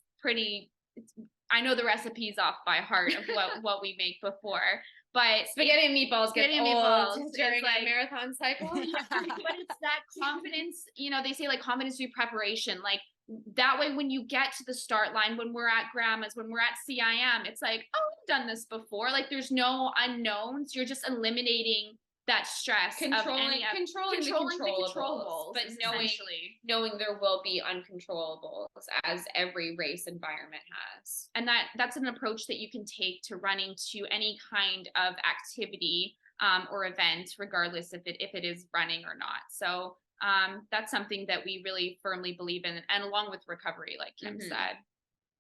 D: I know the recipes off by heart of what we make before, but
B: spaghetti and meatballs get old during
D: like,
B: a marathon cycle.
D: But it's that confidence, they say like confidence through preparation. Like that way, when you get to the start line, when we're at Grandma's, when we're at CIM, it's like, oh, we've done this before. Like there's no unknowns. You're just eliminating that stress,
B: controlling the controllables, but knowing there will be uncontrollables, as every race environment has.
D: And that's an approach that you can take to running to any kind of activity or event, regardless if it is running or not. So that's something that we really firmly believe in, and along with recovery, like Kim said.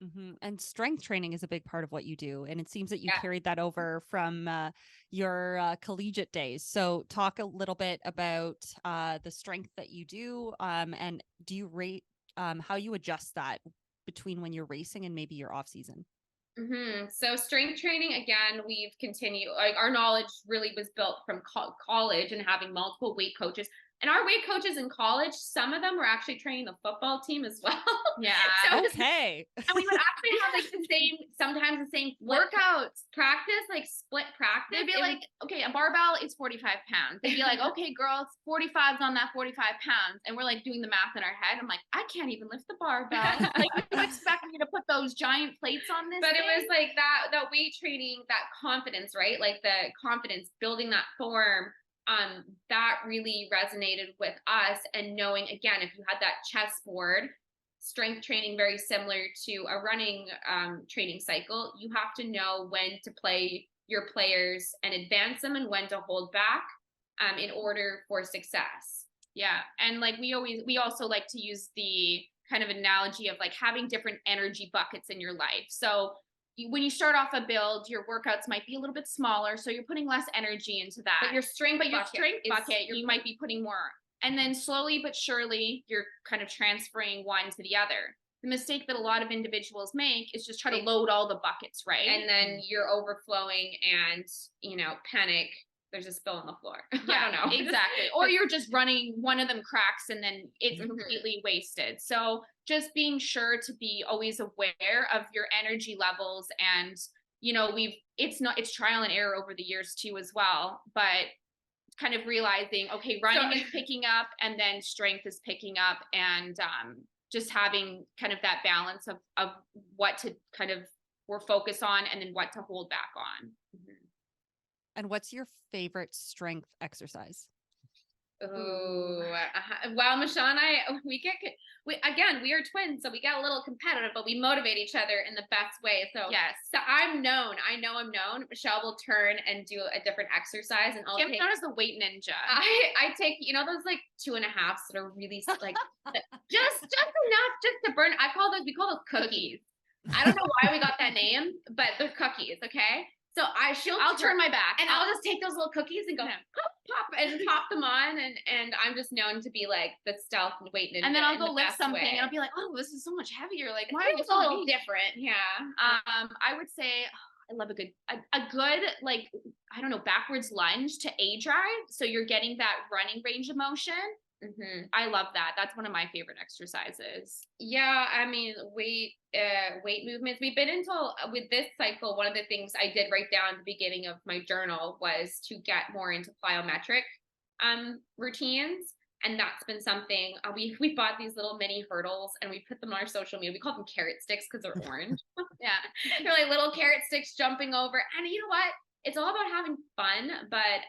A: Mm-hmm. And strength training is a big part of what you do. And it seems that you carried that over from your collegiate days. So talk a little bit about the strength that you do, and do you rate how you adjust that between when you're racing and maybe your off season?
B: So strength training, again, we've continued, like our knowledge really was built from college and having multiple weight coaches. And our weight coaches in college, some of them were actually training the football team as well.
D: Yeah.
A: Okay.
B: And we would actually have sometimes the same workouts practice, like split practice.
D: They'd be like, okay, a barbell is 45 pounds. They'd be like, okay, girls, 45's on that 45 pounds. And we're like doing the math in our head. I'm like, I can't even lift the barbell. Like, you expect me to put those giant plates on this?
B: But it was like that weight training, that confidence, right? Like the confidence, building that form. That really resonated with us, and knowing, again, if you had that chessboard, strength training, very similar to a running training cycle, you have to know when to play your players and advance them, and when to hold back in order for success.
D: Yeah. And like we also like to use the kind of analogy of like having different energy buckets in your life. So when you start off a build, your workouts might be a little bit smaller, so you're putting less energy into that.
B: But your strength bucket,
D: you might be putting more. And then slowly but surely, you're kind of transferring one to the other. the mistake that a lot of individuals make is just try to load all the buckets, right?
B: And then you're overflowing and, panic. There's a spill on the floor.
D: Yeah,
B: I don't know.
D: exactly. Or you're just running, one of them cracks and then it's
B: Mhm.
D: completely wasted. So just being sure to be always aware of your energy levels, and it's trial and error over the years too as well, but kind of realizing, okay, running is picking up and then strength is picking up, and just having kind of that balance of what to kind of we're focused on and then what to hold back on.
A: And what's your favorite strength exercise?
B: Ooh. Well, Michelle and I, we are twins, so we get a little competitive, but we motivate each other in the best way. So
D: Yes.
B: So I know I'm known. Michelle will turn and do a different exercise, and I'll
D: Kim's
B: take.
D: known as the weight ninja.
B: I take those like 2.5s that are really like just enough just to burn. We call those cookies. I don't know why we got that name, but they're cookies. Okay. So I'll
D: turn my back
B: and I'll just take those little cookies and go pop and pop them on, and I'm just known to be like the stealth and weight ninja.
D: And then I'll go lift
B: best
D: something
B: way.
D: and I'll be like, oh, this is so much heavier. Like, why
B: It's a little different. Yeah.
D: I would say I love a good like, I don't know, backwards lunge to A drive. So you're getting that running range of motion.
B: Mm-hmm.
D: I love that. That's one of my favorite exercises.
B: Yeah, I mean, weight movements. We've been into with this cycle. One of the things I did write down at the beginning of my journal was to get more into plyometric routines, and that's been something. We bought these little mini hurdles and we put them on our social media. We call them carrot sticks because they're orange.
D: Yeah,
B: they're like little carrot sticks jumping over. And you know what? It's all about having fun, but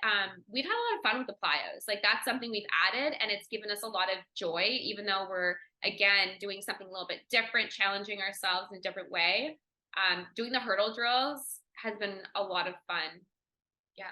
B: we've had a lot of fun with the plyos. Like that's something we've added, and it's given us a lot of joy, even though we're again doing something a little bit different, challenging ourselves in a different way. Doing the hurdle drills has been a lot of fun. Yeah.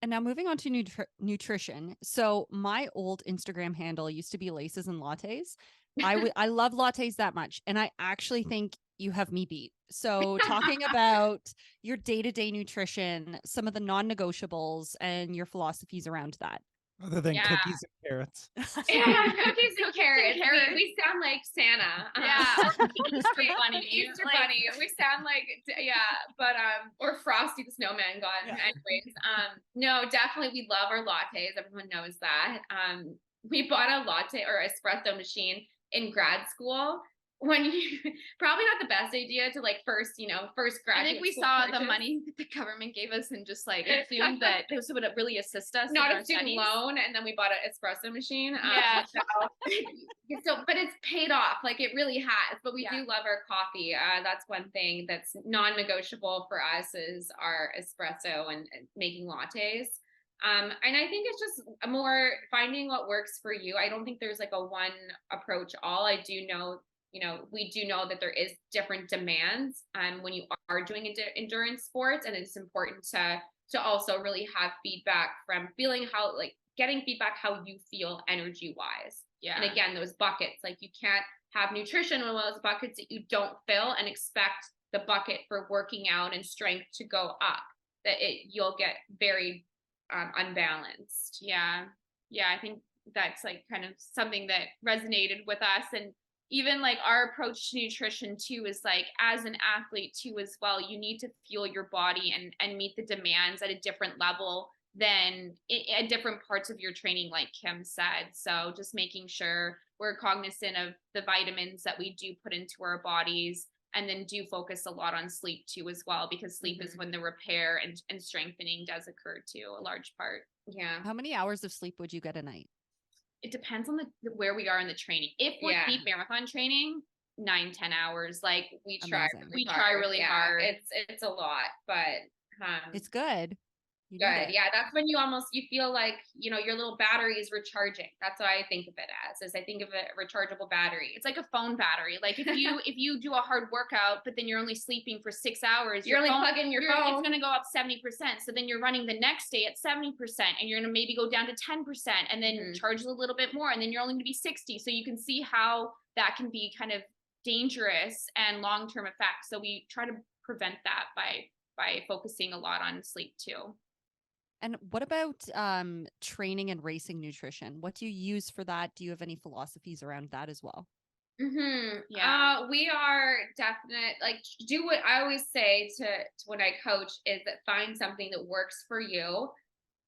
A: And now moving on to nutrition. So my old Instagram handle used to be laces and lattes. I love lattes that much, and I actually think you have me beat. So talking about your day-to-day nutrition, some of the non-negotiables and your philosophies around that.
C: Other than cookies and carrots.
B: Yeah, cookies and carrots. We sound like Santa.
D: Yeah, or Easter Bunny.
B: Easter Bunny. We sound like but or Frosty the Snowman God. Yeah. Anyways, no, definitely we love our lattes. Everyone knows that. We bought a latte or espresso machine in grad school. When you probably not the best idea to like first graduate.
D: I think we saw the money that the government gave us and just like assumed that this would really assist us.
B: Not a student loan, and then we bought an espresso machine.
D: Yeah.
B: But it's paid off. Like it really has. But we do love our coffee. That's one thing that's non-negotiable for us is our espresso and making lattes. And I think it's just more finding what works for you. I don't think there's like a one approach all. I do know. We do know that there is different demands when you are doing endurance sports, and it's important to also really have feedback from getting feedback how you feel energy wise.
D: Yeah.
B: And again, those buckets, like you can't have nutrition in one of those buckets that you don't fill and expect the bucket for working out and strength to go up. You'll get very unbalanced.
D: Yeah. I think that's like kind of something that resonated with us. And even like our approach to nutrition too is like, as an athlete too as well, you need to fuel your body and meet the demands at a different level than at different parts of your training, like Kim said. So just making sure we're cognizant of the vitamins that we do put into our bodies, and then do focus a lot on sleep too as well, because sleep is when the repair and strengthening does occur too, a large part.
B: Yeah.
A: How many hours of sleep would you get a night?
D: It depends on where we are in the training. If we're deep marathon training, 9-10 hours. Like we try really hard.
B: It's a lot, but
A: it's good.
B: Good. Yeah, that's when you feel like, your little battery is recharging. That's what I think of it as I think of a rechargeable battery.
D: It's like a phone battery. Like if you do a hard workout, but then you're only sleeping for 6 hours,
B: you're only plugging your phone.
D: It's going to go up 70%. So then you're running the next day at 70%, and you're going to maybe go down to 10% and then charge a little bit more. And then you're only going to be 60. So you can see how that can be kind of dangerous and long-term effects. So we try to prevent that by focusing a lot on sleep too.
A: And what about training and racing nutrition? What do you use for that? Do you have any philosophies around that as well?
B: Yeah. We are definite, like, do what I always say to when I coach is that find something that works for you,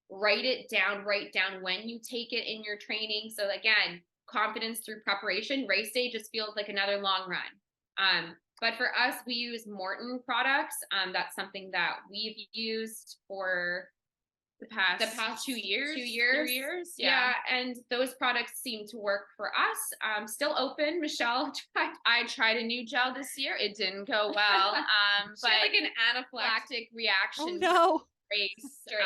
B: write it down, write down when you take it in your training. So again, confidence through preparation. Race day just feels like another long run. But for us, we use Morton products. That's something that we've used for
D: the past 2 years, 3 years.
B: Yeah. And those products seem to work for us. Still open. Michelle tried.
D: I tried a new gel this year. It didn't go well.
B: But like an anaphylactic
D: reaction.
A: Oh no.
D: Race.
B: Race.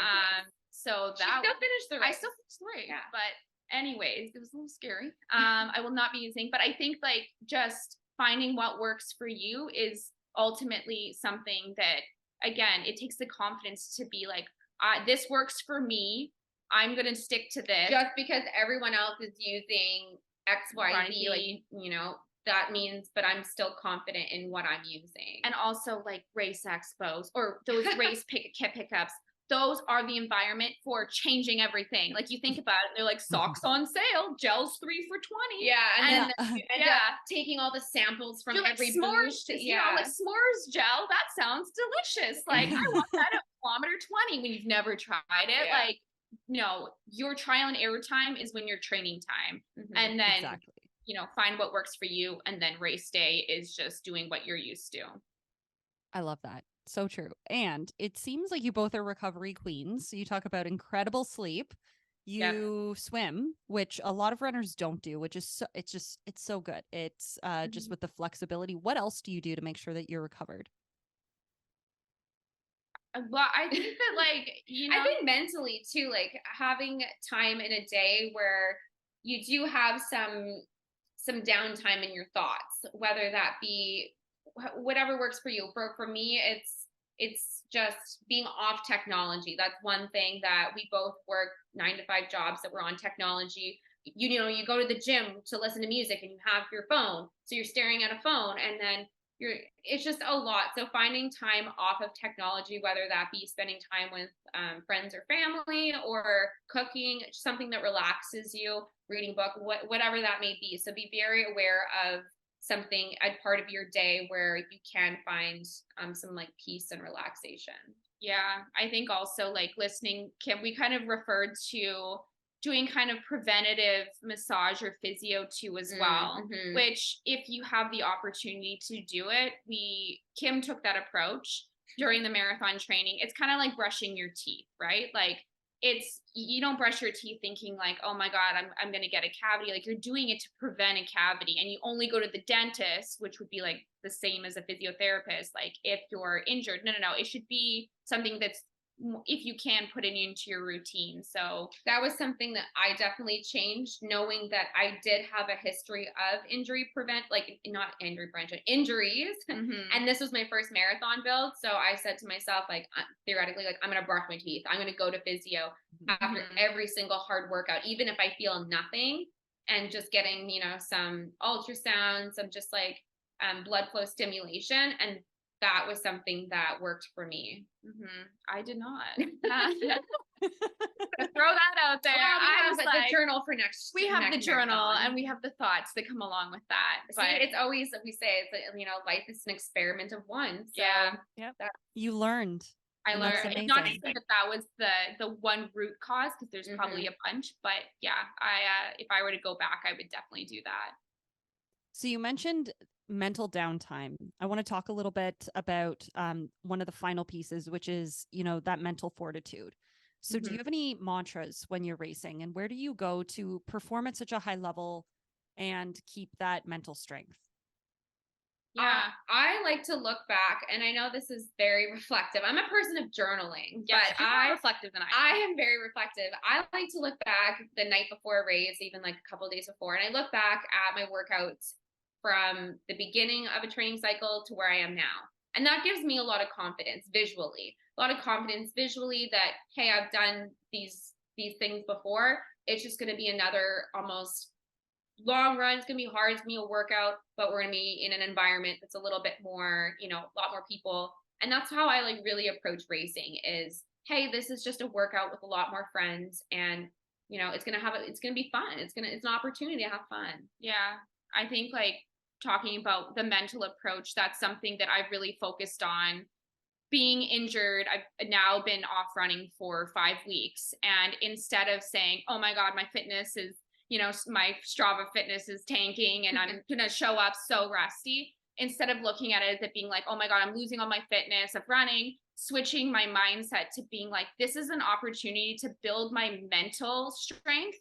D: So
B: She
D: that
B: still finished the race.
D: I still finished the race.
B: Yeah.
D: But anyways, it was a little scary. I will not be using, but I think like just finding what works for you is ultimately something that, again, it takes the confidence to be like, this works for me. I'm going to stick to this.
B: Just because everyone else is using X, Y, Z, like, you know, that means, but I'm still confident in what I'm using.
D: And also like race expos or those race pickups. Those are the environment for changing everything. Like you think about it, they're like socks on sale, gels 3 for $20.
B: Yeah, and then you end up taking all the samples from every
D: s'mores,
B: booth.
D: You know, like s'mores gel. That sounds delicious. Like I want that at kilometer 20 when you've never tried it.
B: Yeah.
D: Like, no, your trial and error time is when your training time, and then you know, find what works for you, and then race day is just doing what you're used to.
A: I love that. So true. And it seems like you both are recovery queens. So you talk about incredible sleep. You swim, which a lot of runners don't do, which is so, it's so good. It's just with the flexibility. What else do you do to make sure that you're recovered?
D: Well, I think that like, you know,
B: I think mentally too, like having time in a day where you do have some downtime in your thoughts, whether that be whatever works for you. For me, it's just being off technology. That's one thing that we both work 9-to-5 jobs that we're on technology. You know, you go to the gym to listen to music and you have your phone, so you're staring at a phone, and then it's just a lot. So finding time off of technology, whether that be spending time with friends or family, or cooking, something that relaxes you, reading a book, whatever that may be. So be very aware of something, a part of your day where you can find some like peace and relaxation.
D: Yeah, I think also like listening, Kim, we kind of referred to doing kind of preventative massage or physio too as well, which if you have the opportunity to do it, Kim took that approach during the marathon training. It's kind of like brushing your teeth, right? Like you don't brush your teeth thinking like, oh my God, I'm going to get a cavity. Like you're doing it to prevent a cavity, and you only go to the dentist, which would be like the same as a physiotherapist. Like if you're injured, no, it should be something that's, if you can, put it into your routine. So
B: that was something that I definitely changed, knowing that I did have a history of injuries. And this was my first marathon build. So I said to myself, like, theoretically, like, I'm going to brush my teeth. I'm going to go to physio after every single hard workout, even if I feel nothing, and just getting, you know, some ultrasound, some just like blood flow stimulation. And that was something that worked for me.
D: I did not. Throw that out there.
B: Well, we have the journal for next.
D: We have the journal and we have the thoughts that come along with that.
B: But it's always, we say, it's, you know, life is an experiment of one. So
A: you learned.
D: I learned. Not to say that was the one root cause, because there's probably a bunch. But yeah, if I were to go back, I would definitely do that.
A: So you mentioned mental downtime. I want to talk a little bit about one of the final pieces, which is, you know, that mental fortitude. So do you have any mantras when you're racing, and where do you go to perform at such a high level and keep that mental strength?
B: Yeah, I like to look back, and I know this is very reflective. I'm a person of journaling, but I'm
D: reflective than
B: I am very reflective. I like to look back the night before a race, even like a couple of days before, and I look back at my workouts from the beginning of a training cycle to where I am now. And that gives me a lot of confidence visually, that, hey, I've done these things before. It's just going to be another almost long run. It's going to be hard. It's going to be a workout, but we're going to be in an environment that's a little bit more, you know, a lot more people. And that's how I like really approach racing is, hey, this is just a workout with a lot more friends. And, you know, it's going to be fun. It's an opportunity to have fun.
D: Yeah. I think like talking about the mental approach, that's something that I've really focused on. Being injured, I've now been off running for 5 weeks. And instead of saying, oh my God, my fitness is, my Strava fitness is tanking and I'm going to show up so rusty, instead of looking at it as it being like, oh my God, I'm losing all my fitness of running, switching my mindset to being like, this is an opportunity to build my mental strength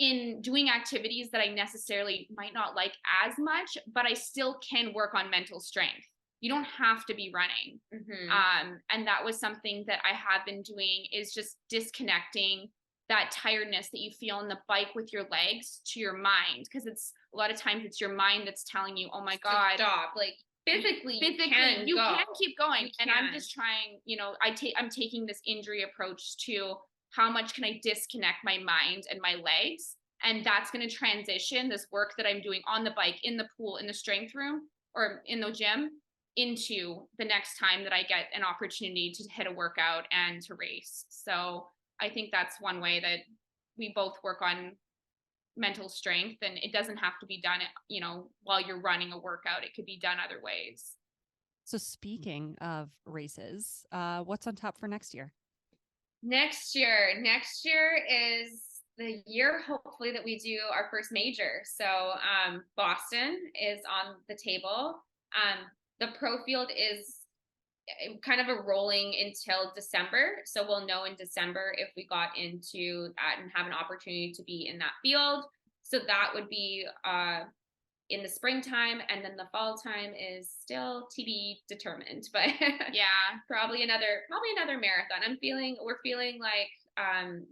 D: in doing activities that I necessarily might not like as much, but I still can work on mental strength. You don't have to be running. And that was something that I have been doing, is just disconnecting that tiredness that you feel on the bike with your legs to your mind. Because it's a lot of times it's your mind that's telling you, oh my God,
B: stop. Like physically you can
D: keep going. And I'm just trying, I'm taking this injury approach to how much can I disconnect my mind and my legs. And that's going to transition this work that I'm doing on the bike, in the pool, in the strength room, or in the gym, into the next time that I get an opportunity to hit a workout and to race. So I think that's one way that we both work on mental strength, and it doesn't have to be done, while you're running a workout. It could be done other ways.
A: So speaking of races, what's on top for next year?
B: Next year is the year, hopefully, that we do our first major. So Boston is on the table. The pro field is kind of a rolling until December. So we'll know in December if we got into that and have an opportunity to be in that field. So that would be in the springtime, and then the fall time is still to be determined. But
D: yeah,
B: probably another marathon. We're feeling like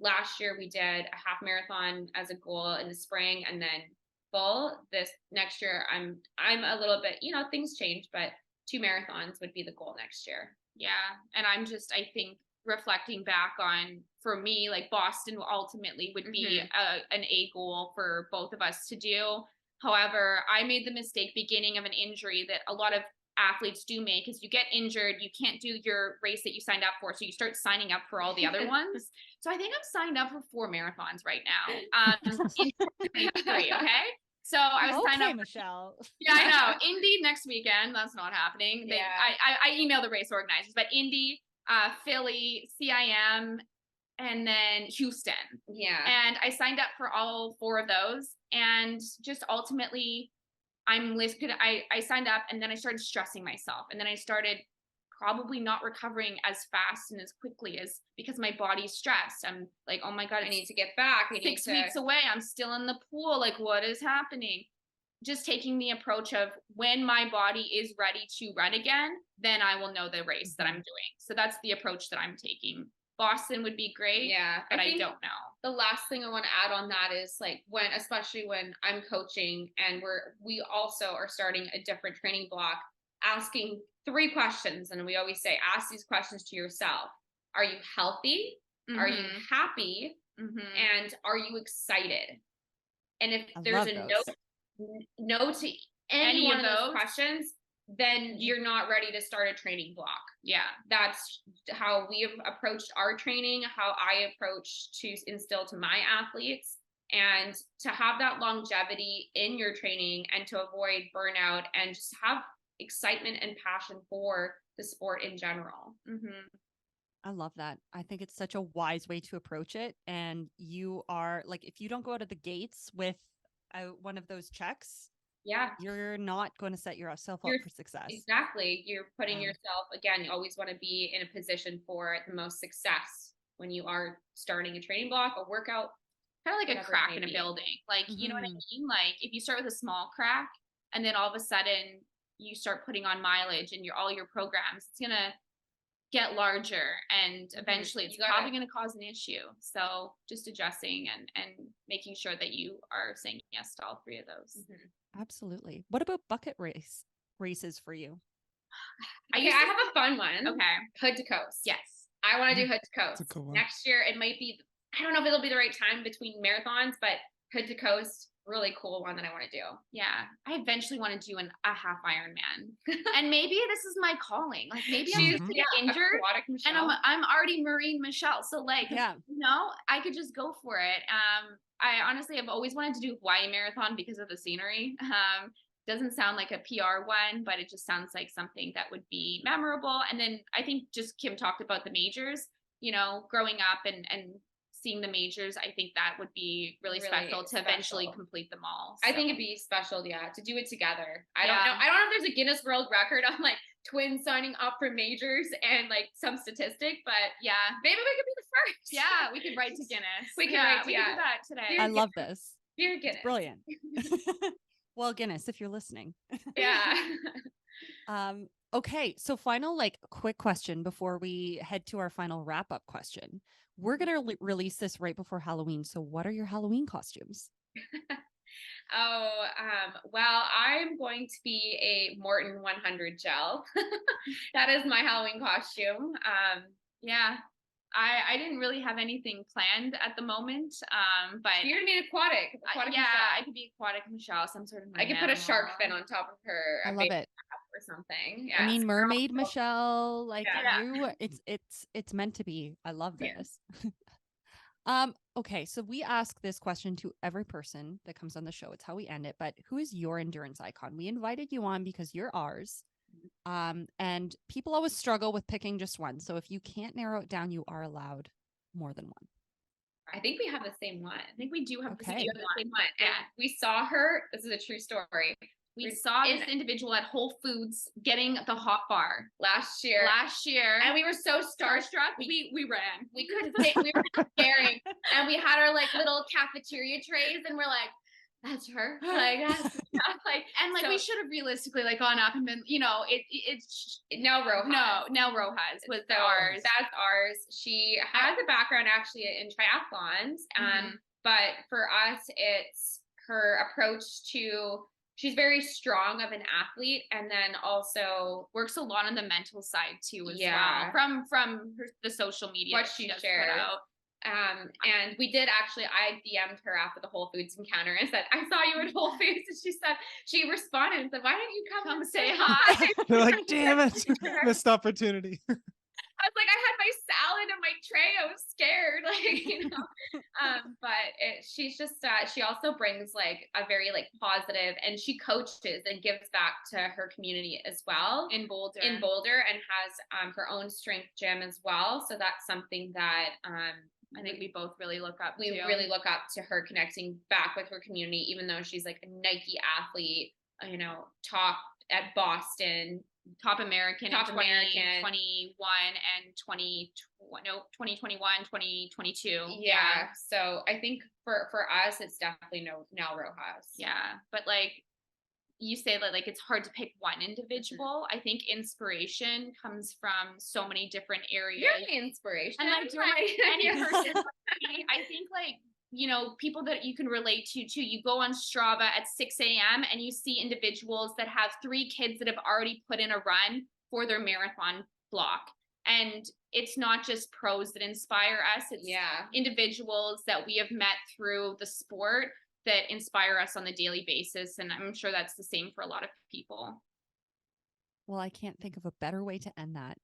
B: last year we did a half marathon as a goal in the spring, and then full. This next year I'm a little bit, things change, but 2 marathons would be the goal next year.
D: Yeah. And I think reflecting back on, for me, like Boston ultimately would be an A goal for both of us to do. However, I made the mistake beginning of an injury that a lot of athletes do make, is you get injured, you can't do your race that you signed up for, so you start signing up for all the other ones. So I think I'm signed up for 4 marathons right now. In 2023, okay? So I was signed up.
A: Michelle.
D: Yeah, I know. Indy next weekend. That's not happening. I emailed the race organizers, but Indy, Philly, CIM, and then Houston.
B: Yeah.
D: And I signed up for all 4 of those, and just ultimately I signed up, and then I started stressing myself, and then I started probably not recovering as fast and as quickly, as because my body's stressed. I'm like, oh my God,
B: I need to get back.
D: 6 weeks away. I'm still in the pool. Like, what is happening? Just taking the approach of, when my body is ready to run again, then I will know the race that I'm doing. So that's the approach that I'm taking. Boston would be great.
B: Yeah.
D: But I don't know.
B: The last thing I want to add on that is, like, especially when I'm coaching and we also are starting a different training block, asking 3 questions. And we always say, ask these questions to yourself. Are you healthy? Are you happy? And are you excited? And if there's a no to any one of those questions, then you're not ready to start a training block.
D: Yeah.
B: That's how we have approached our training, how I approach to instill to my athletes, and to have that longevity in your training, and to avoid burnout, and just have excitement and passion for the sport in general.
A: I love that. I think it's such a wise way to approach it. And you are like, if you don't go out of the gates with one of those checks, you're not going to set yourself up for success.
B: Exactly. You're putting yourself, again, you always want to be in a position for the most success when you are starting a training block, a workout.
D: Kind of like a crack in a building. Like, you know what I mean? Like, if you start with a small crack, and then all of a sudden you start putting on mileage and all your programs, it's going to get larger, and eventually it's probably going to cause an issue. So just adjusting and making sure that you are saying yes to all 3 of those.
A: Absolutely. What about bucket races for you?
B: I have a fun one.
D: Okay.
B: Hood to coast.
D: Yes.
B: I want to do hood to coast.
C: That's a cool one. Next
B: year, it might be, I don't know if it'll be the right time between marathons, but hood to coast, really cool one that I want to do.
D: Yeah. I eventually want to do a half Ironman. And maybe this is my calling. Like, maybe I'm just injured and I'm already Marine Michelle. So like, I could just go for it. I honestly have always wanted to do Hawaii Marathon because of the scenery. Doesn't sound like a PR one, but it just sounds like something that would be memorable. And then I think just Kim talked about the majors, growing up and seeing the majors. I think that would be really special to eventually complete them all.
B: So. I think it'd be special, to do it together. I don't know.
D: Yeah.
B: I don't know if there's a Guinness World Record on like twins signing up for majors and like some statistic, but
D: yeah,
B: maybe we could be the first.
D: Yeah, we could write to Guinness.
B: We could
D: do that today.
A: I love this.
B: Dear Guinness.
A: It's brilliant. Well, Guinness, if you're listening.
B: Yeah.
A: Okay. So final, quick question before we head to our final wrap-up question. We're going to release this right before Halloween. So what are your Halloween costumes?
B: Well, I'm going to be a Morton 100 gel. That is my Halloween costume.
D: Yeah. I didn't really have anything planned at the moment, but
B: you're gonna be an aquatic.
D: Yeah, I could be aquatic Michelle, some sort of.
B: I could put a shark fin on top of her.
A: I love it.
B: Or something.
A: Yeah, I mean, mermaid Michelle,
B: yeah.
A: It's meant to be. I love this. Okay, so we ask this question to every person that comes on the show. It's how we end it. But who is your endurance icon? We invited you on because you're ours. And people always struggle with picking just one. So if you can't narrow it down, you are allowed more than one.
B: I think we have the same one. I think we do have the same one.
D: Yeah.
B: And we saw her. This is a true story.
D: We saw this individual at Whole Foods getting the hot bar
B: last year.
D: And
B: we were so starstruck.
D: We ran.
B: We couldn't say, we were staring. And we had our little cafeteria trays and we're like, that's her.
D: So, we should have realistically gone up and been, it's
B: Nell Rojas.
D: Nell Rojas was ours.
B: That's ours. She has a background actually in triathlons. But for us, it's her approach to, she's very strong of an athlete, and then also
D: works a lot on the mental side too as well. From the social media
B: what she shared. And we did actually, I DM'd her after the Whole Foods encounter and said, I saw you at Whole Foods. And she responded and said, why don't you come say hi?
C: They're like, damn it, missed opportunity.
B: I was like, I had my salad and my tray. I was scared, but she's just, she also brings a very positive, and she coaches and gives back to her community as well
D: in Boulder,
B: and has her own strength gym as well. So that's something that
D: I think we both really look up to.
B: We really look up to her connecting back with her community, even though she's a Nike athlete, top at Boston,
D: top American in 2021 and 2021, 2022.
B: Yeah. So I think for us, it's definitely Nell Rojas.
D: Yeah. But you say that it's hard to pick one individual. I think inspiration comes from so many different areas.
B: You're the inspiration.
D: And any person, I think people that you can relate to too. You go on Strava at 6 a.m. and you see individuals that have 3 kids that have already put in a run for their marathon block. And it's not just pros that inspire us. It's individuals that we have met through the sport that inspire us on the daily basis. And I'm sure that's the same for a lot of people.
A: Well, I can't think of a better way to end that.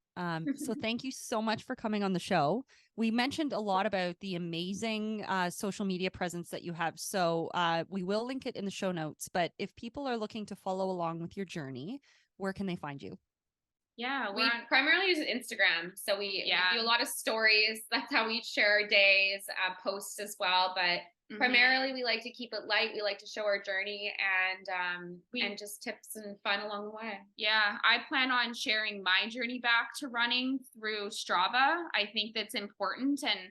A: So thank you so much for coming on the show. We mentioned a lot about the amazing social media presence that you have. So we will link it in the show notes. But if people are looking to follow along with your journey, where can they find you?
B: Yeah, we primarily use Instagram. So we do a lot of stories. That's how we share our days, posts as well. But primarily we like to keep it light. We like to show our journey and just tips and fun along the way.
D: Yeah, I plan on sharing my journey back to running through Strava. I think that's important. And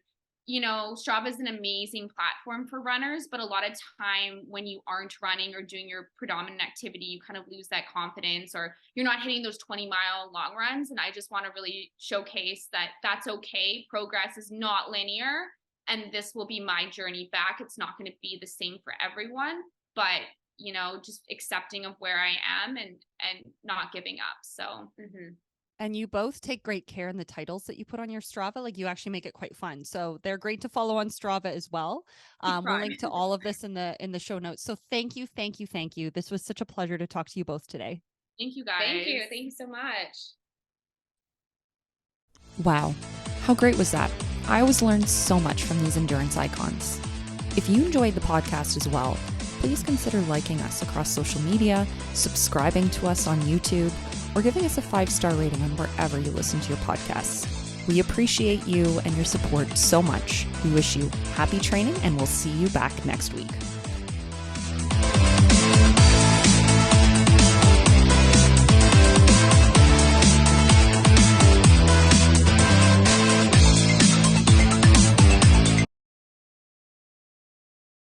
D: Strava is an amazing platform for runners, but a lot of time when you aren't running or doing your predominant activity, you kind of lose that confidence, or you're not hitting those 20-mile long runs. And I just want to really showcase that that's okay. Progress is not linear, and this will be my journey back. It's not going to be the same for everyone, but just accepting of where I am and not giving up. So.
A: And you both take great care in the titles that you put on your Strava. You actually make it quite fun. So they're great to follow on Strava as well. We'll link to all of this in the show notes. So thank you. This was such a pleasure to talk to you both today.
D: Thank you, guys.
B: Thank you so much.
E: Wow. How great was that? I always learned so much from these endurance icons. If you enjoyed the podcast as well, please consider liking us across social media, subscribing to us on YouTube, or giving us a 5-star rating on wherever you listen to your podcasts. We appreciate you and your support so much. We wish you happy training, and we'll see you back next week.